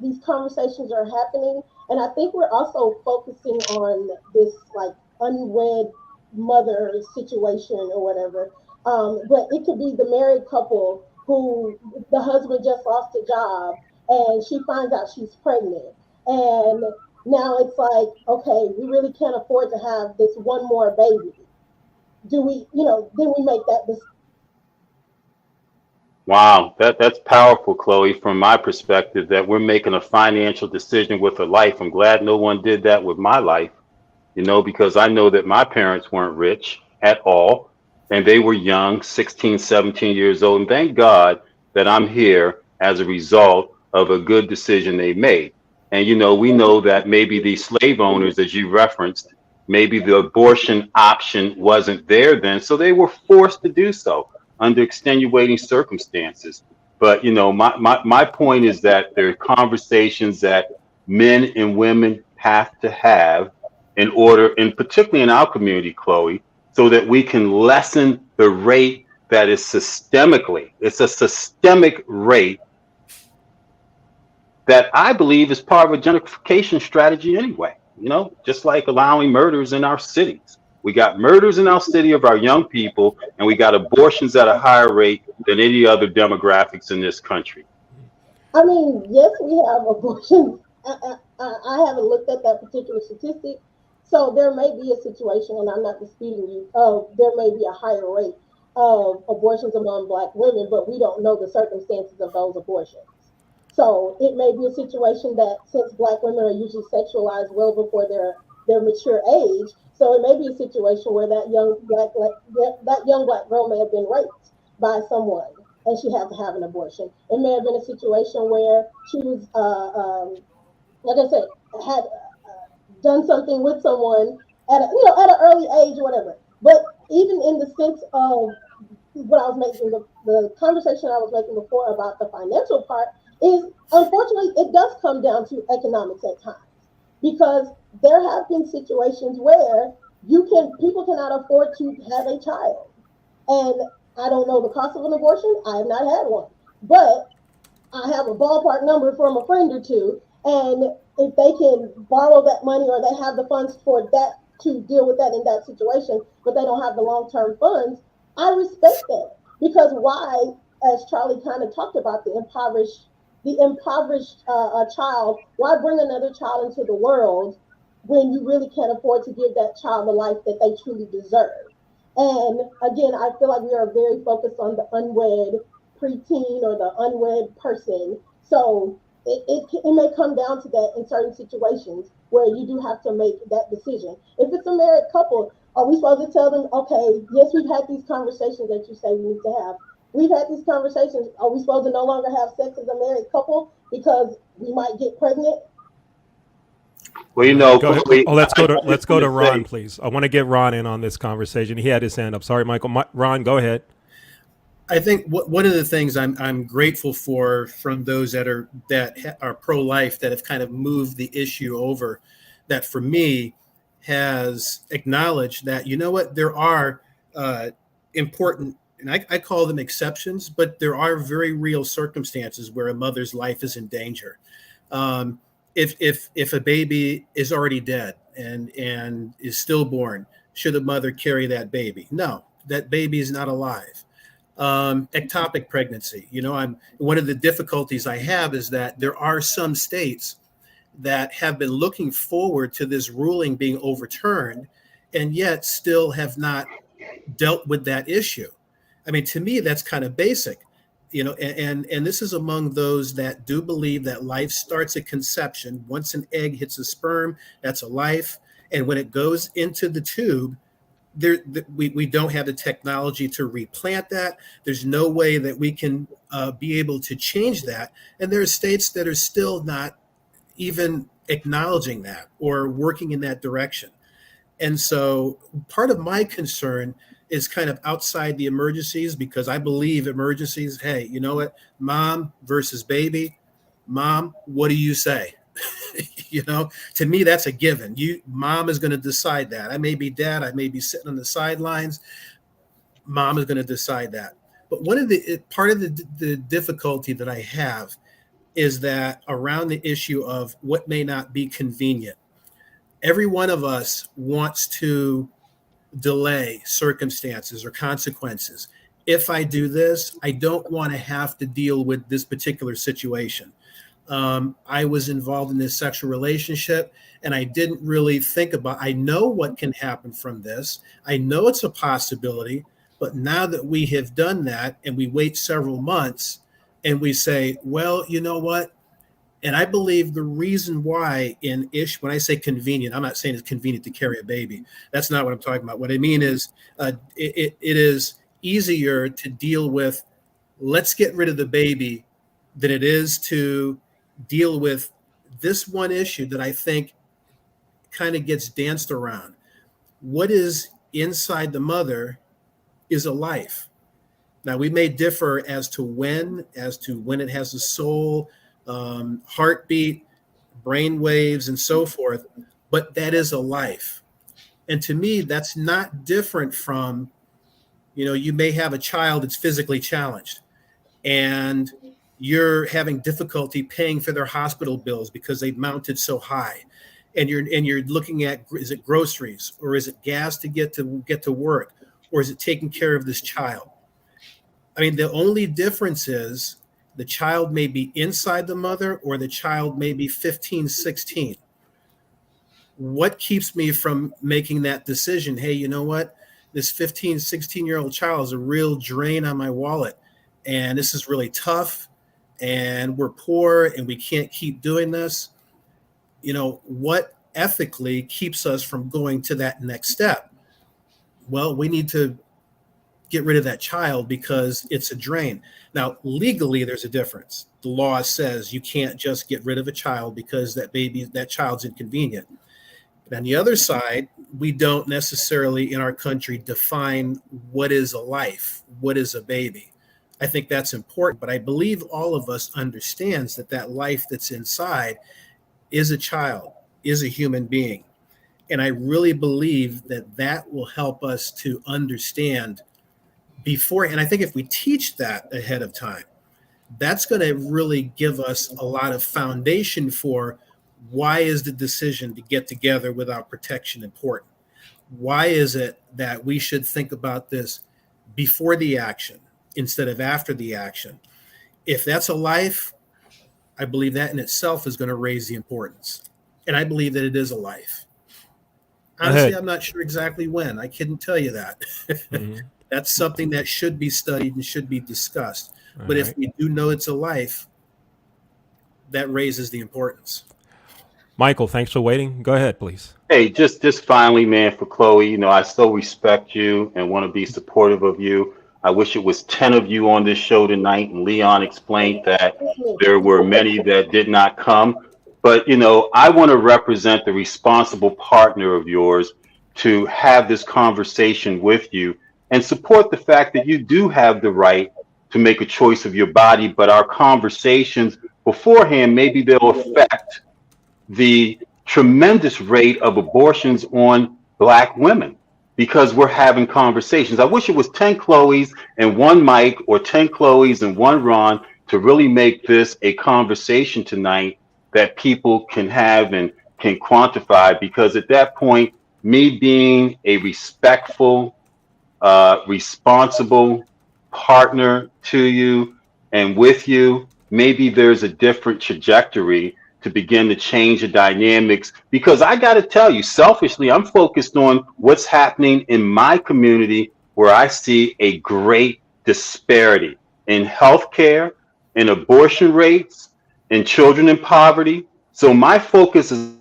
these conversations are happening, and I think we're also focusing on this like unwed mother situation or whatever. But it could be the married couple who the husband just lost a job and she finds out she's pregnant, and now it's like, okay, we really can't afford to have this one more baby. Do we, then we make that decision. Wow, that's powerful, Chloe, from my perspective, that we're making a financial decision with a life. I'm glad no one did that with my life, you know, because I know that my parents weren't rich at all, and they were young, 16, 17 years old. And thank God that I'm here as a result of a good decision they made. And, you know, we know that maybe these slave owners, as you referenced, maybe the abortion option wasn't there then, so they were forced to do so under extenuating circumstances. But, you know, my point is that there are conversations that men and women have to have in order, and particularly in our community, Chloe, so that we can lessen the rate that is systemically, it's a systemic rate that I believe is part of a gentrification strategy anyway, you know, just like allowing murders in our cities. We got murders in our city of our young people, and we got abortions at a higher rate than any other demographics in this country. I mean, yes, we have abortions. I haven't looked at that particular statistic. So there may be a situation, and I'm not disputing you, there may be a higher rate of abortions among Black women, but we don't know the circumstances of those abortions. So it may be a situation that since Black women are usually sexualized well before their mature age, so it may be a situation where that young black girl may have been raped by someone and she had to have an abortion. It may have been a situation where she was, like I said, had done something with someone at at an early age or whatever. But even in the sense of what I was making, the conversation I was making before about the financial part is, unfortunately, it does come down to economics at times, because there have been situations where people cannot afford to have a child. And I don't know the cost of an abortion. I have not had one, but I have a ballpark number from a friend or two. And if they can borrow that money or they have the funds for that to deal with that in that situation, but they don't have the long-term funds, I respect that. Because why, as Charlie kind of talked about, the impoverished child, why bring another child into the world when you really can't afford to give that child the life that they truly deserve? And again, I feel like we are very focused on the unwed preteen or the unwed person. So it may come down to that in certain situations where you do have to make that decision. If it's a married couple, are we supposed to tell them, okay, yes, we've had these conversations that you say we need to have, We've had these conversations. Are we supposed to no longer have sex as a married couple because we might get pregnant? Well, All right, go ahead. Chloe, Oh, I let's just go want to to Ron, say, please. I want to get Ron in on this conversation. He had his hand up. Sorry, Michael. Ron, go ahead. I think one of the things I'm grateful for from those that are pro-life, that have kind of moved the issue over, that for me has acknowledged that, you know what, there are important, and I call them exceptions, but there are very real circumstances where a mother's life is in danger. Um, if a baby is already dead and is stillborn, should a mother carry that baby? No, that baby is not alive. Ectopic pregnancy. I'm one of the difficulties I have is that there are some states that have been looking forward to this ruling being overturned, and yet still have not dealt with that issue. I mean, to me, that's kind of basic. And this is among those that do believe that life starts at conception. Once an egg hits a sperm, that's a life, and when it goes into the tube, we don't have the technology to replant that. There's no way that we can be able to change that. And there are states that are still not even acknowledging that or working in that direction. And so part of my concern is kind of outside the emergencies, because I believe emergencies, hey, you know what, mom versus baby, mom, what do you say? To me, that's a given. Mom is going to decide that. I may be dad, I may be sitting on the sidelines. Mom is going to decide that. But part of the difficulty that I have is that around the issue of what may not be convenient. Every one of us wants to delay circumstances or consequences. If I do this, I don't want to have to deal with this particular situation. I was involved in this sexual relationship, and I didn't really think about, I know what can happen from this. I know it's a possibility, but now that we have done that and we wait several months and we say, well, you know what? And I believe the reason why when I say convenient, I'm not saying it's convenient to carry a baby. That's not what I'm talking about. What I mean is it is easier to deal with, let's get rid of the baby, than it is to deal with this one issue that I think kind of gets danced around. What is inside the mother is a life. Now, we may differ as to when it has a soul, heartbeat, brain waves, and so forth, but that is a life. And to me, that's not different from, you may have a child that's physically challenged, and you're having difficulty paying for their hospital bills because they've mounted so high. And you're looking at, is it groceries, or is it gas to get to work, or is it taking care of this child? I mean, the only difference is the child may be inside the mother, or the child may be 15, 16. What keeps me from making that decision? Hey, you know what? This 15, 16-year-old child is a real drain on my wallet, and this is really tough, and we're poor, and we can't keep doing this. What ethically keeps us from going to that next step? Well, we need to get rid of that child because it's a drain. Now, legally, there's a difference. The law says you can't just get rid of a child because that child's inconvenient. But on the other side, we don't necessarily in our country define what is a life, what is a baby. I think that's important, but I believe all of us understands that life that's inside is a child, is a human being. And I really believe that will help us to understand before. And I think if we teach that ahead of time, that's going to really give us a lot of foundation for why is the decision to get together without protection important? Why is it that we should think about this before the action instead of after the action? If that's a life, I believe that in itself is going to raise the importance. And I believe that it is a life. Honestly, I'm not sure exactly when. I couldn't tell you that. Mm-hmm. That's something that should be studied and should be discussed. But if we do know it's a life, that raises the importance. Michael, thanks for waiting. Go ahead, please. Hey, just finally, man, for Chloe, I still respect you and want to be supportive of you. I wish it was 10 of you on this show tonight. And Leon explained that Excuse me. there were many that did not come. But, I want to represent the responsible partner of yours to have this conversation with you and support the fact that you do have the right to make a choice of your body. But our conversations beforehand, maybe they'll affect the tremendous rate of abortions on Black women because we're having conversations. I wish it was 10 Chloes and one Mike, or 10 Chloes and one Ron, to really make this a conversation tonight that people can have and can quantify, because at that point, me being a respectful, responsible partner to you and with you, maybe there's a different trajectory to begin to change the dynamics. Because I got to tell you, selfishly, I'm focused on what's happening in my community, where I see a great disparity in healthcare, in abortion rates, in children in poverty. So my focus is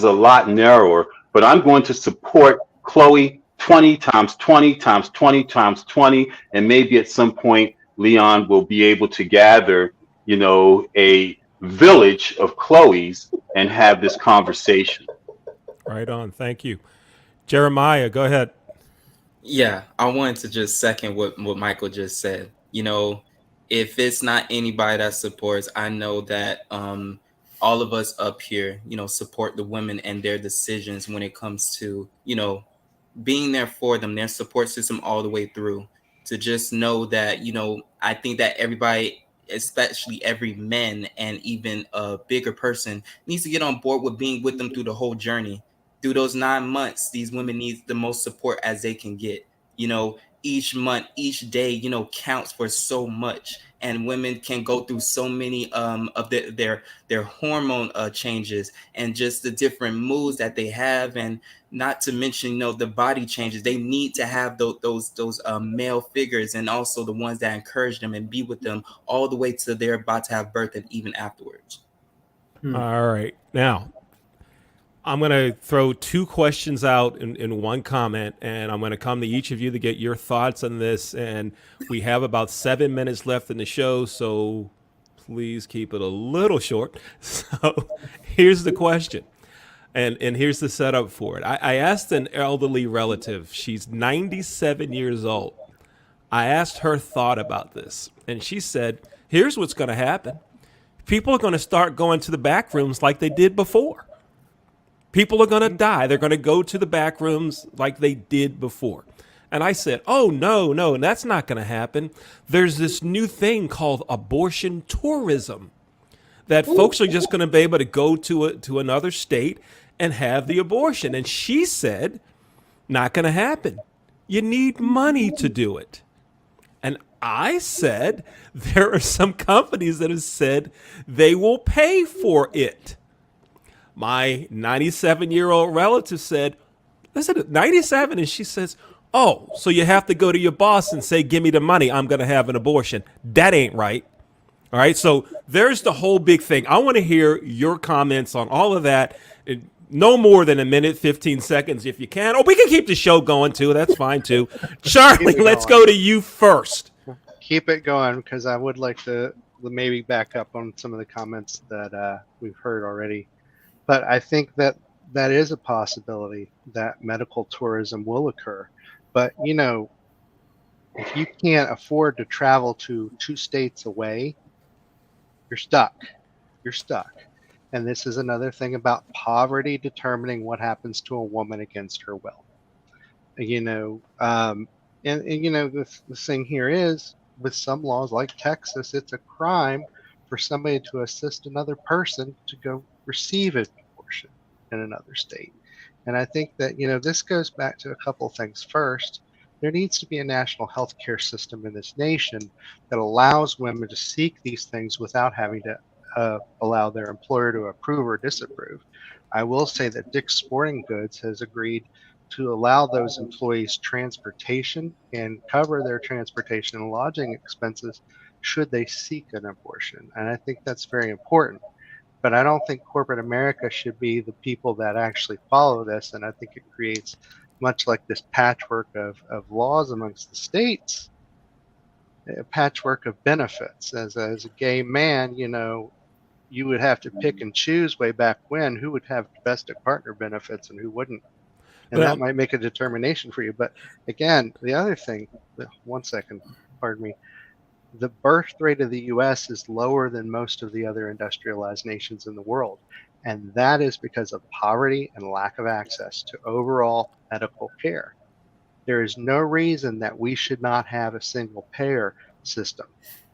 a lot narrower, but I'm going to support Chloe 20 times 20 times 20 times 20. And maybe at some point, Leon will be able to gather, a village of Chloes and have this conversation. Right on. Thank you. Jeremiah, go ahead. Yeah, I wanted to just second what Michael just said. If it's not anybody that supports, I know that all of us up here, support the women and their decisions when it comes to, being there for them, their support system all the way through. To just know that, I think that everybody, especially every man and even a bigger person, needs to get on board with being with them through the whole journey. Through those 9 months, these women need the most support as they can get. Each month, each day, counts for so much. And women can go through so many of their hormone changes, and just the different moods that they have, and not to mention, the body changes. They need to have those male figures, and also the ones that encourage them and be with them all the way to they're about to have birth and even afterwards. All right. Now, I'm going to throw two questions out in one comment, and I'm going to come to each of you to get your thoughts on this. And we have about 7 minutes left in the show, so please keep it a little short. So here's the question, and here's the setup for it. I asked an elderly relative. She's 97 years old. I asked her thought about this, and she said, here's what's going to happen. People are going to start going to the back rooms like they did before. People are going to die. They're going to go to the back rooms like they did before. And I said, oh, no, that's not going to happen. There's this new thing called abortion tourism, that folks are just going to be able to go to another state and have the abortion. And she said, not going to happen. You need money to do it. And I said, there are some companies that have said they will pay for it. My 97-year-old relative said, listen, 97, and she says, oh, so you have to go to your boss and say, give me the money, I'm going to have an abortion. That ain't right. All right, so there's the whole big thing. I want to hear your comments on all of that. No more than a minute, 15 seconds if you can. Or we can keep the show going, too. That's fine, too. Charlie, let's go to you first. Keep it going, because I would like to maybe back up on some of the comments that we've heard already. But I think that is a possibility that medical tourism will occur. But, if you can't afford to travel to 2 states away, you're stuck. You're stuck. And this is another thing about poverty determining what happens to a woman against her will. The thing here is, with some laws like Texas, it's a crime for somebody to assist another person to go receive an abortion in another state. And I think that, this goes back to a couple of things. First, there needs to be a national health care system in this nation that allows women to seek these things without having to allow their employer to approve or disapprove. I will say that Dick's Sporting Goods has agreed to allow those employees transportation and cover their transportation and lodging expenses should they seek an abortion. And I think that's very important. But I don't think corporate America should be the people that actually follow this. And I think it creates much like this patchwork of laws amongst the states, a patchwork of benefits. As a gay man, you would have to pick and choose way back when who would have domestic partner benefits and who wouldn't. And that Well, might make a determination for you. But again, the other thing, 1 second, pardon me, the birth rate of the US is lower than most of the other industrialized nations in the world. And that is because of poverty and lack of access to overall medical care. There is no reason that we should not have a single payer system.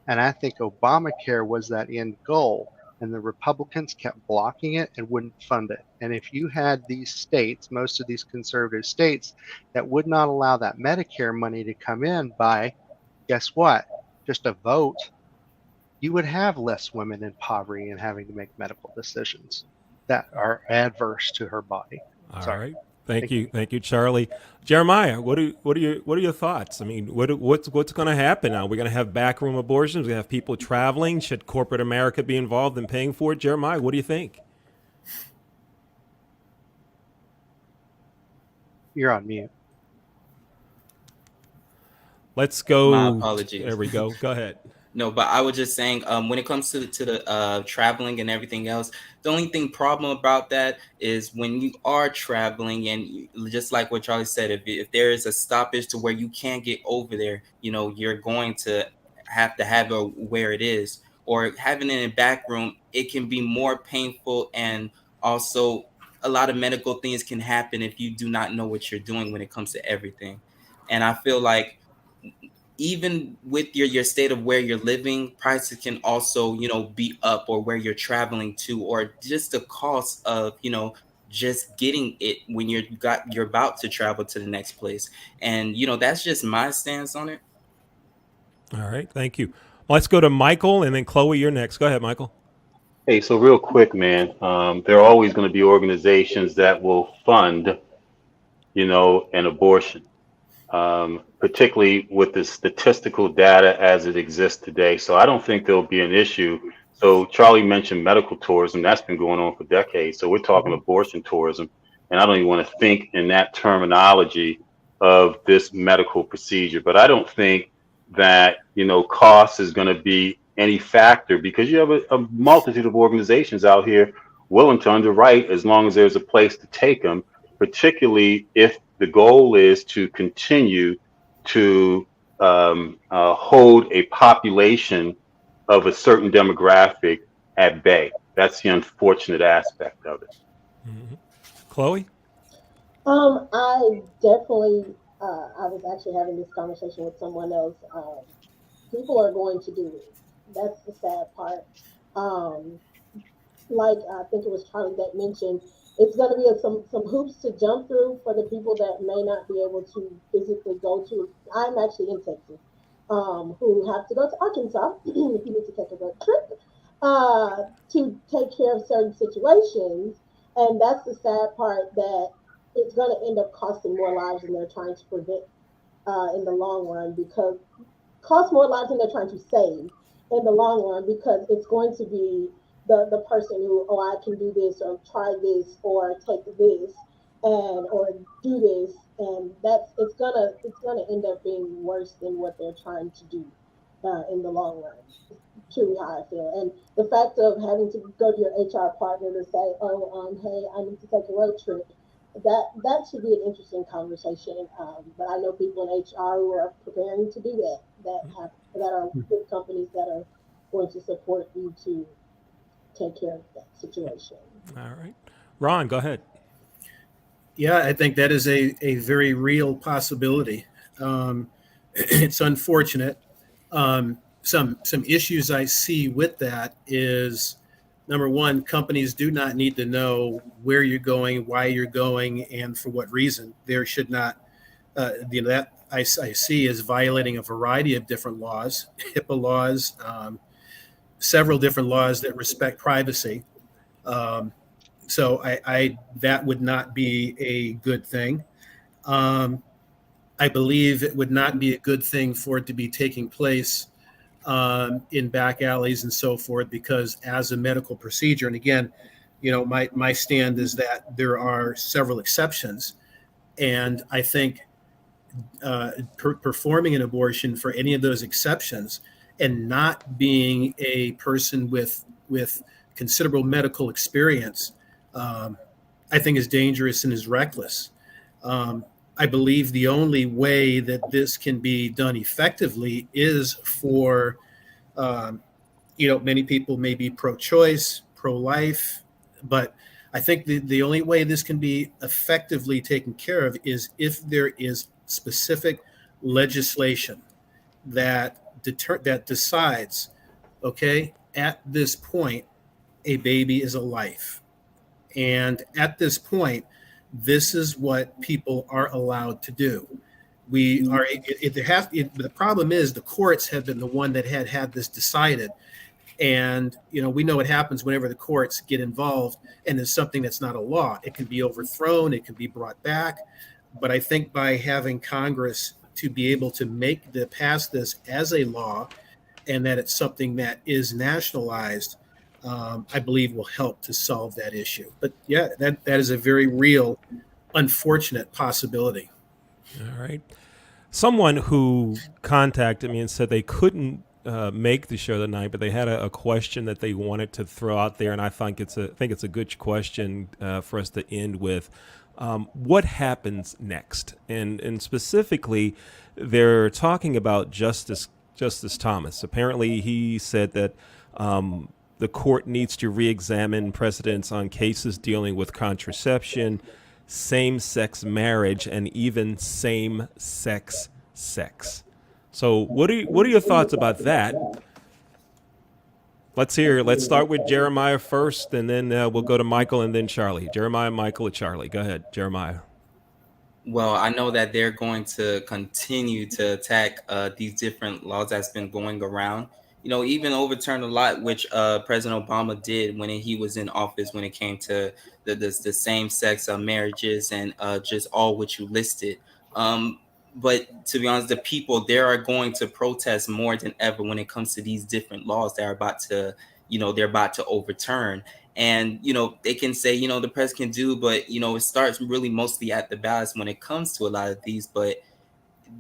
And I think Obamacare was that end goal. And the Republicans kept blocking it and wouldn't fund it. And if you had these states, most of these conservative states, that would not allow that Medicare money to come in by, guess what? Just a vote, you would have less women in poverty and having to make medical decisions that are adverse to her body. all Sorry. right. Thank you, Charlie. Jeremiah, what are your thoughts? I mean, what's going to happen now? We're going to have backroom abortions. We have people traveling. Should corporate America be involved in paying for it? Jeremiah, what do you think? You're on mute. Let's go. My apologies. There we go. Go ahead. No, but I was just saying, when it comes to the traveling and everything else, the only problem about that is when you are traveling, and just like what Charlie said, if there is a stoppage to where you can't get over there, you're going to have it where it is, or having it in a back room, it can be more painful, and also a lot of medical things can happen if you do not know what you're doing when it comes to everything. And I feel like even with your state of where you're living, prices can also, be up, or where you're traveling to, or just the cost of, just getting it when you're about to travel to the next place. And, that's just my stance on it. All right. Thank you. Let's go to Michael, and then Chloe, you're next. Go ahead, Michael. Hey, so real quick, man, there are always going to be organizations that will fund, an abortion. Particularly with the statistical data as it exists today. So I don't think there'll be an issue. So Charlie mentioned medical tourism. That's been going on for decades. So we're talking abortion tourism. And I don't even want to think in that terminology of this medical procedure. But I don't think that, cost is going to be any factor, because you have a multitude of organizations out here willing to underwrite as long as there's a place to take them, particularly if the goal is to continue to hold a population of a certain demographic at bay. That's the unfortunate aspect of it. Mm-hmm. Chloe? I definitely, I was actually having this conversation with someone else. People are going to do it. That's the sad part. Like I think it was Charlie that mentioned, it's going to be some hoops to jump through for the people that may not be able to physically go to. I'm actually in Texas, who have to go to Arkansas if you need to take a road trip to take care of certain situations, and that's the sad part, that it's going to end up costing more lives than they're trying to prevent in the long run, because cost more lives than they're trying to save in the long run, because it's going to be the person who, I can do this, or try this, or take this, and or do this, and it's gonna end up being worse than what they're trying to do in the long run. It's truly how I feel. And the fact of having to go to your HR partner to say, hey, I need to take a road trip, that should be an interesting conversation. But I know people in HR who are preparing to do that are good companies that are going to support you to take care of that situation. All right. Ron, go ahead. Yeah, I think that is a very real possibility. It's unfortunate. Some issues I see with that is, number one, companies do not need to know where you're going, why you're going, and for what reason. There should not, that I see as violating a variety of different laws, HIPAA laws, several different laws that respect privacy. So I that would not be a good thing. I believe it would not be a good thing for it to be taking place in back alleys and so forth, because as a medical procedure, and again, my stand is that there are several exceptions. And I think performing an abortion for any of those exceptions and not being a person with considerable medical experience, I think is dangerous and is reckless. I believe the only way that this can be done effectively is for, um, many people may be pro-choice, pro-life, but I think the only way this can be effectively taken care of is if there is specific legislation that decides, okay, at this point, a baby is a life. And at this point, this is what people are allowed to do. We are. The problem is the courts have been the one that had this decided, and we know what happens whenever the courts get involved and there's something that's not a law. It can be overthrown. It can be brought back. But I think by having Congress to be able to pass this as a law, and that it's something that is nationalized, I believe will help to solve that issue. But yeah, that is a very real, unfortunate possibility. All right. Someone who contacted me and said they couldn't make the show tonight, but they had a question that they wanted to throw out there, and I think it's a good question for us to end with. What happens next? And specifically, they're talking about Justice Thomas. Apparently, he said that the court needs to re-examine precedents on cases dealing with contraception, same-sex marriage, and even same-sex sex. So what are your thoughts about that? Let's start with Jeremiah first, and then we'll go to Michael and then Charlie. Jeremiah, Michael, or Charlie. Go ahead, Jeremiah. Well, I know that they're going to continue to attack these different laws that's been going around. Even overturn a lot, which President Obama did when he was in office, when it came to the same-sex marriages and just all what you listed. But to be honest, the people there are going to protest more than ever when it comes to these different laws that are about to, they're about to overturn. And, they can say, the press can do, but, it starts really mostly at the ballots when it comes to a lot of these. But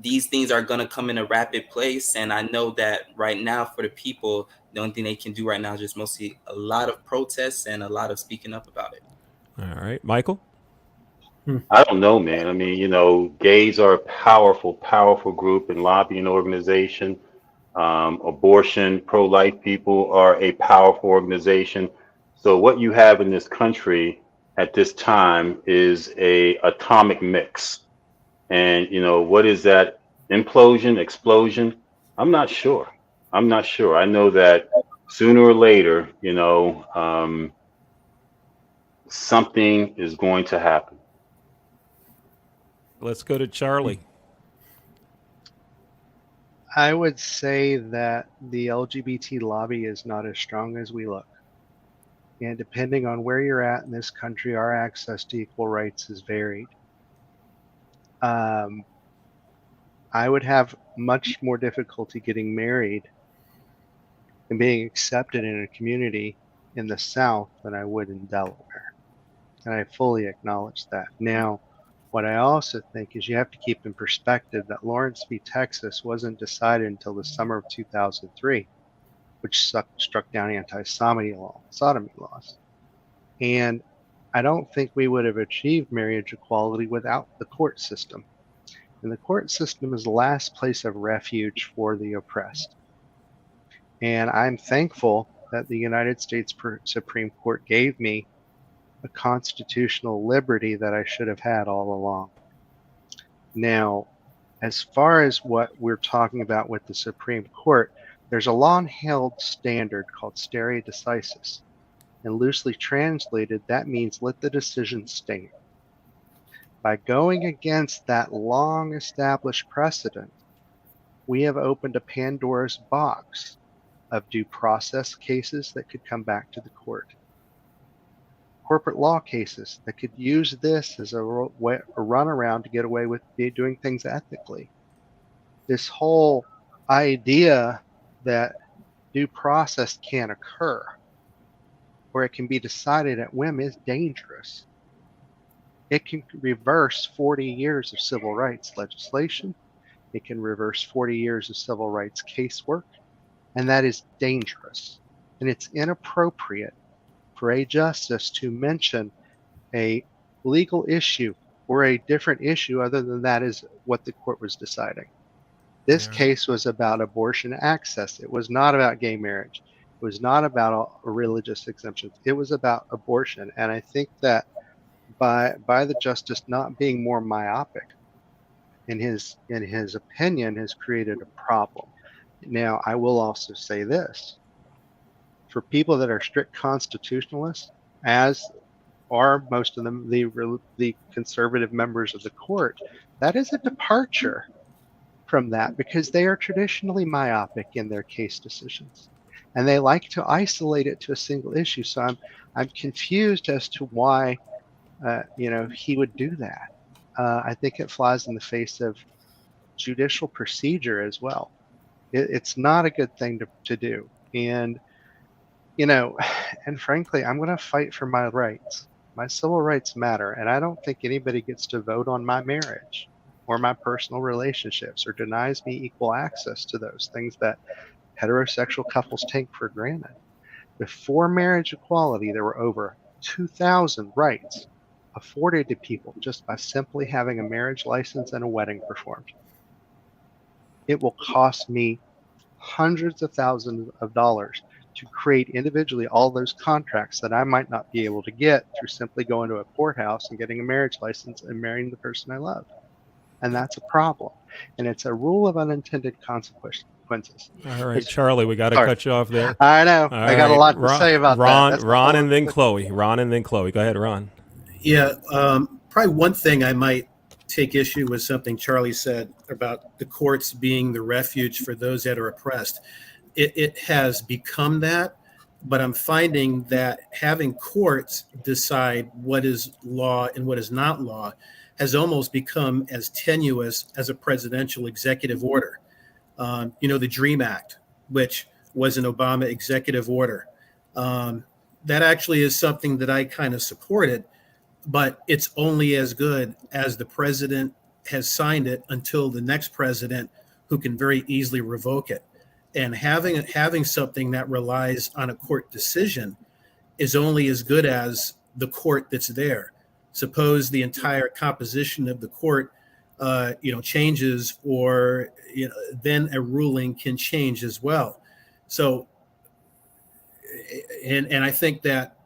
these things are going to come in a rapid place. And I know that right now for the people, the only thing they can do right now is just mostly a lot of protests and a lot of speaking up about it. All right, Michael? I don't know, man. I mean, gays are a powerful, powerful group and lobbying organization. Abortion, pro-life people are a powerful organization. So what you have in this country at this time is a atomic mix. And, what is that implosion, explosion? I'm not sure. I know that sooner or later, something is going to happen. Let's go to Charlie. I would say that the LGBT lobby is not as strong as we look. And depending on where you're at in this country, our access to equal rights is varied. I would have much more difficulty getting married and being accepted in a community in the South than I would in Delaware. And I fully acknowledge that. Now, what I also think is you have to keep in perspective that Lawrence v. Texas wasn't decided until the summer of 2003, which struck down anti-sodomy laws. And I don't think we would have achieved marriage equality without the court system. And the court system is the last place of refuge for the oppressed. And I'm thankful that the United States Supreme Court gave me a constitutional liberty that I should have had all along. Now, as far as what we're talking about with the Supreme Court, there's a long-held standard called stare decisis. And loosely translated, that means let the decision stand. By going against that long-established precedent, we have opened a Pandora's box of due process cases that could come back to the court. Corporate law cases that could use this as a runaround to get away with doing things ethically. This whole idea that due process can occur or it can be decided at whim is dangerous. It can reverse 40 years of civil rights legislation. It can reverse 40 years of civil rights casework, and that is dangerous. And it's inappropriate for a justice to mention a legal issue or a different issue other than that is what the court was deciding. This Yeah. case was about abortion access. It was not about gay marriage. It was not about religious exemptions. It was about abortion. And I think that by the justice not being more myopic in his opinion has created a problem. Now, I will also say this. For people that are strict constitutionalists, as are most of them the conservative members of the court, that is a departure from that because they are traditionally myopic in their case decisions and they like to isolate it to a single issue. So I'm confused as to why he would do that. I think it flies in the face of judicial procedure as well. It's not a good thing to do. And and frankly, I'm going to fight for my rights. My civil rights matter, and I don't think anybody gets to vote on my marriage or my personal relationships or denies me equal access to those things that heterosexual couples take for granted. Before marriage equality, there were over 2,000 rights afforded to people just by simply having a marriage license and a wedding performed. It will cost me hundreds of thousands of dollars to create individually all those contracts that I might not be able to get through simply going to a courthouse and getting a marriage license and marrying the person I love. And that's a problem. And it's a rule of unintended consequences. All right, Charlie, we got to Sorry. cut you off there. I know. All I got a right, lot to say about Ron, that. That's Ron, and then Chloe. Ron, and then Chloe. Go ahead, Ron. Yeah, probably one thing I might take issue with something Charlie said about the courts being the refuge for those that are oppressed. It has become that, but I'm finding that having courts decide what is law and what is not law has almost become as tenuous as a presidential executive order. The DREAM Act, which was an Obama executive order. That actually is something that I kind of supported, but it's only as good as the president has signed it until the next president who can very easily revoke it. And having something that relies on a court decision is only as good as the court that's there. Suppose the entire composition of the court changes, or then a ruling can change as well. So, and I think that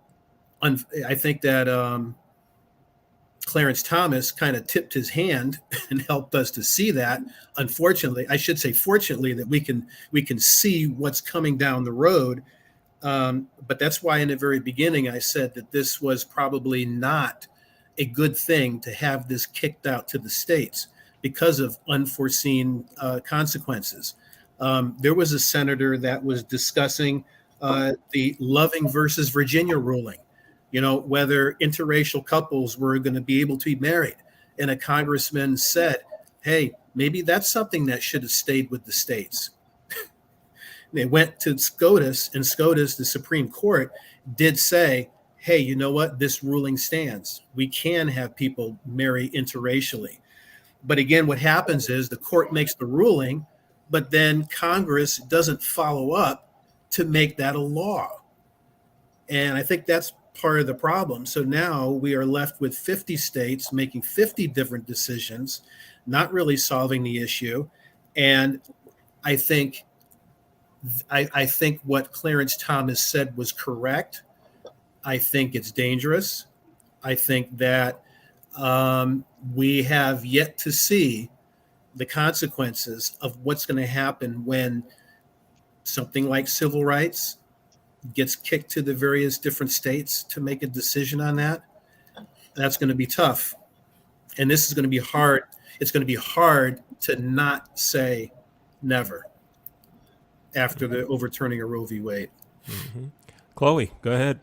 Clarence Thomas kind of tipped his hand and helped us to see that. Unfortunately, I should say fortunately, that we can see what's coming down the road. But that's why in the very beginning I said that this was probably not a good thing to have this kicked out to the states because of unforeseen consequences. There was a senator that was discussing the Loving versus Virginia ruling, whether interracial couples were going to be able to be married. And a congressman said, hey, maybe that's something that should have stayed with the states. They went to SCOTUS, and SCOTUS, the Supreme Court, did say, hey, you know what? This ruling stands. We can have people marry interracially. But again, what happens is the court makes the ruling, but then Congress doesn't follow up to make that a law. And I think that's part of the problem. So now we are left with 50 states making 50 different decisions, not really solving the issue. And I think what Clarence Thomas said was correct. I think it's dangerous. I think that we have yet to see the consequences of what's going to happen when something like civil rights gets kicked to the various different states to make a decision on that. That's going to be tough. And this is going to be hard. It's going to be hard to not say never after the overturning of Roe v. Wade. Mm-hmm. Chloe, go ahead.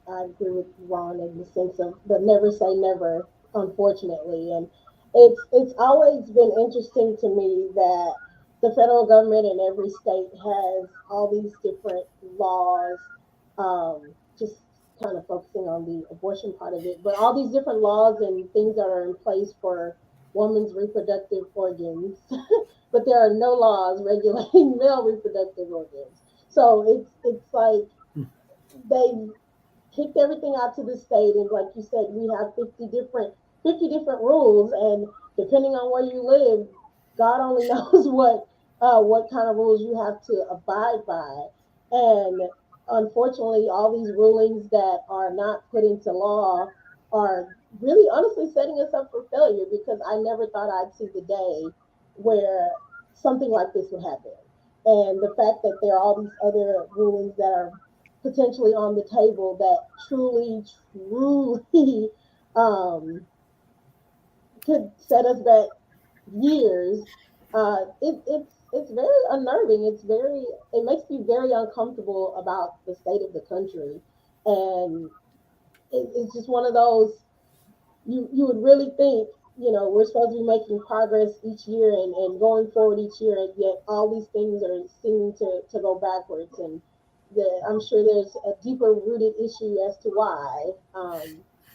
I agree with Ron in the sense of the never say never, unfortunately. And it's always been interesting to me that the federal government in every state has all these different laws, just kind of focusing on the abortion part of it, but all these different laws and things that are in place for women's reproductive organs, but there are no laws regulating male reproductive organs. So it's like they kicked everything out to the state, and like you said, we have 50 different rules, and depending on where you live, God only knows what kind of rules you have to abide by. And unfortunately, all these rulings that are not put into law are really honestly setting us up for failure, because I never thought I'd see the day where something like this would happen. And the fact that there are all these other rulings that are potentially on the table that truly um, could set us back years. It's very unnerving. It makes me very uncomfortable about the state of the country, and it's just one of those. You would really think, we're supposed to be making progress each year and going forward each year, and yet all these things are seeming to go backwards. And I'm sure there's a deeper rooted issue as to why.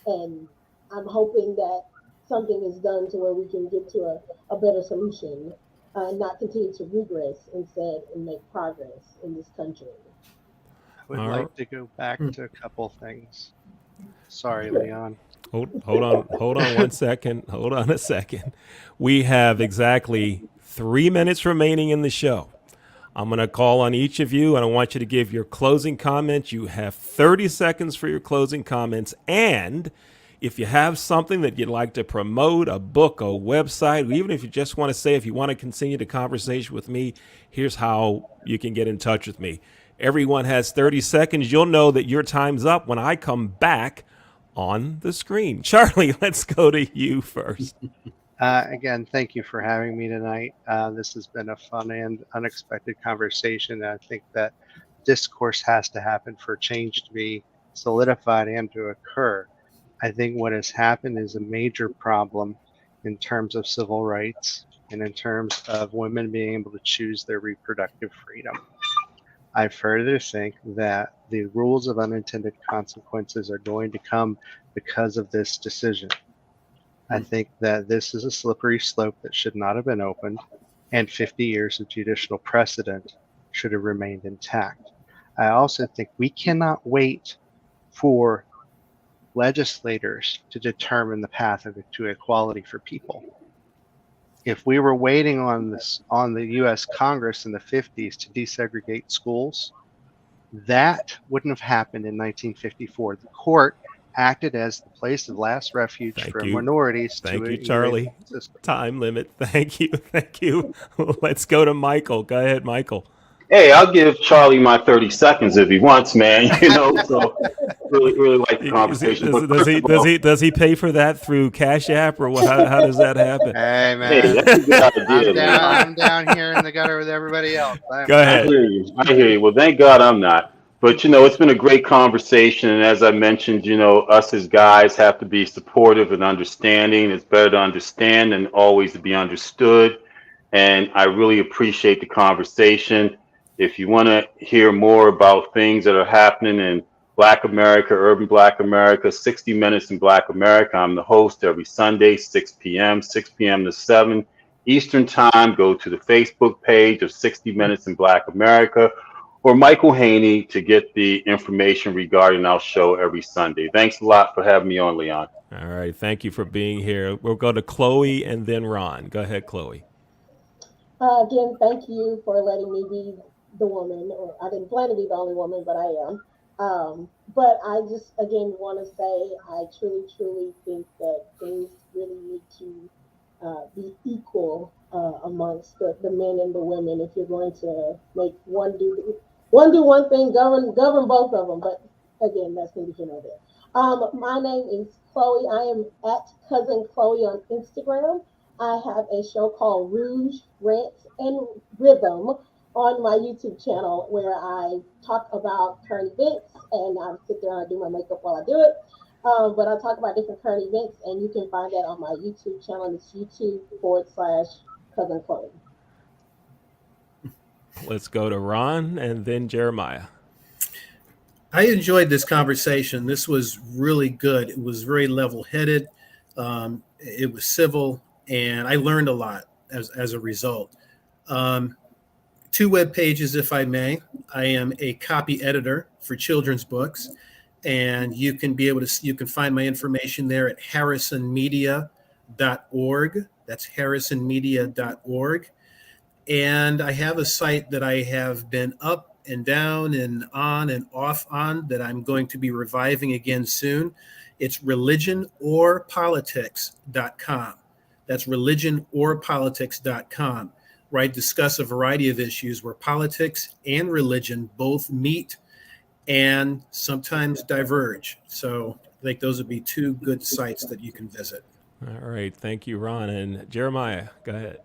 And I'm hoping that something is done to where we can get to a better solution, not continue to regress instead and make progress in this country. I would All right. like to go back to a couple things. Sorry, Leon. Hold on 1 second. Hold on a second. We have exactly 3 minutes remaining in the show. I'm going to call on each of you, and I want you to give your closing comments. You have 30 seconds for your closing comments. And if you have something that you'd like to promote, a book, a website, even if you just want to say, if you want to continue the conversation with me, here's how you can get in touch with me. Everyone has 30 seconds. You'll know that your time's up when I come back on the screen. Charlie, let's go to you first. Again, thank you for having me tonight. This has been a fun and unexpected conversation. I think that discourse has to happen for change to be solidified and to occur. I think what has happened is a major problem in terms of civil rights and in terms of women being able to choose their reproductive freedom. I further think that the rules of unintended consequences are going to come because of this decision. I think that this is a slippery slope that should not have been opened, and 50 years of judicial precedent should have remained intact. I also think we cannot wait for legislators to determine the path to equality for people. If we were waiting on the U.S. Congress in the 50s to desegregate schools, that wouldn't have happened in 1954. The court acted as the place of last refuge for minorities. Thank you, Charlie. Time limit. Thank you. Let's go to Michael. Go ahead, Michael. Hey, I'll give Charlie my 30 seconds if he wants, man. So really like the conversation. Does he pay for that through Cash App, or what? How does that happen? Hey, man. Hey, that's a good idea. I'm down here in the gutter with everybody else. Go ahead. I hear you. Well, thank God I'm not. But, it's been a great conversation. And as I mentioned, us as guys have to be supportive and understanding. It's better to understand than always to be understood. And I really appreciate the conversation. If you want to hear more about things that are happening in Black America, urban Black America, 60 Minutes in Black America, I'm the host every Sunday, 6 p.m. to 7 Eastern Time. Go to the Facebook page of 60 Minutes in Black America, or Michael Haney to get the information regarding our show every Sunday. Thanks a lot for having me on, Leon. All right. Thank you for being here. We'll go to Chloe and then Ron. Go ahead, Chloe. Again, thank you for letting me be the woman. Or I didn't plan to be the only woman, but I am. But I just, again, want to say I truly think that things really need to be equal amongst the men and the women. If you're going to make one do one thing, govern both of them. But again, that's neither here nor there. My name is Chloe. I am at Cousin Chloe on Instagram. I have a show called Rouge, Rants, and Rhythm on my YouTube channel, where I talk about current events, and I sit there and I do my makeup while I do it. But I talk about different current events, and you can find that on my YouTube channel. It's YouTube.com/Cousin Chloe. Let's go to Ron and then Jeremiah. I enjoyed this conversation. This was really good. It was very level-headed. It was civil, and I learned a lot as a result. Um, Two web pages, if I may. I am a copy editor for children's books, and you can find my information there at harrisonmedia.org. That's harrisonmedia.org. And I have a site that I have been up and down and on and off on that I'm going to be reviving again soon. It's religionorpolitics.com. That's religionorpolitics.com, where I discuss a variety of issues where politics and religion both meet and sometimes diverge. So I think those would be two good sites that you can visit. All right. Thank you, Ron. And Jeremiah, go ahead.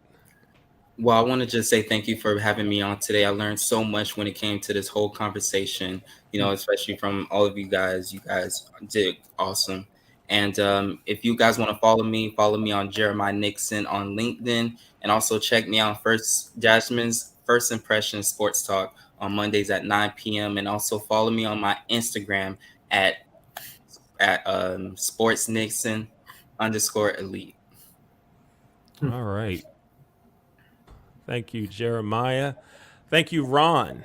Well, I want to just say thank you for having me on today. I learned so much when it came to this whole conversation, especially from all of you guys. You guys did awesome. And if you guys want to follow me on Jeremiah Nixon on LinkedIn, and also check me out Jasmine's First Impression Sports Talk on Mondays at 9 p.m. And also follow me on my Instagram at Sports Nixon _elite. All right. Thank you, Jeremiah. Thank you, Ron,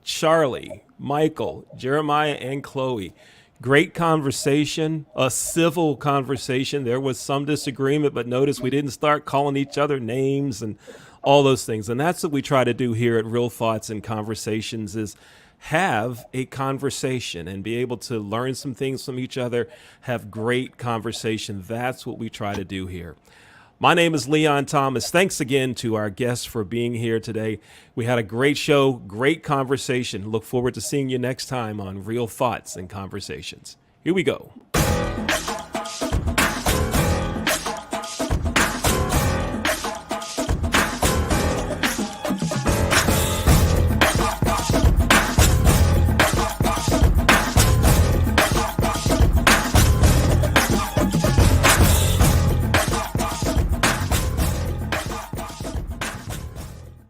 Charlie, Michael, Jeremiah, and Chloe. Great conversation, a civil conversation. There was some disagreement, but notice we didn't start calling each other names and all those things. And that's what we try to do here at Real Thoughts and Conversations, is have a conversation and be able to learn some things from each other, have great conversation. That's what we try to do here. My name is Leon Thomas. Thanks again to our guests for being here today. We had a great show, great conversation. Look forward to seeing you next time on Real Thoughts and Conversations. Here we go.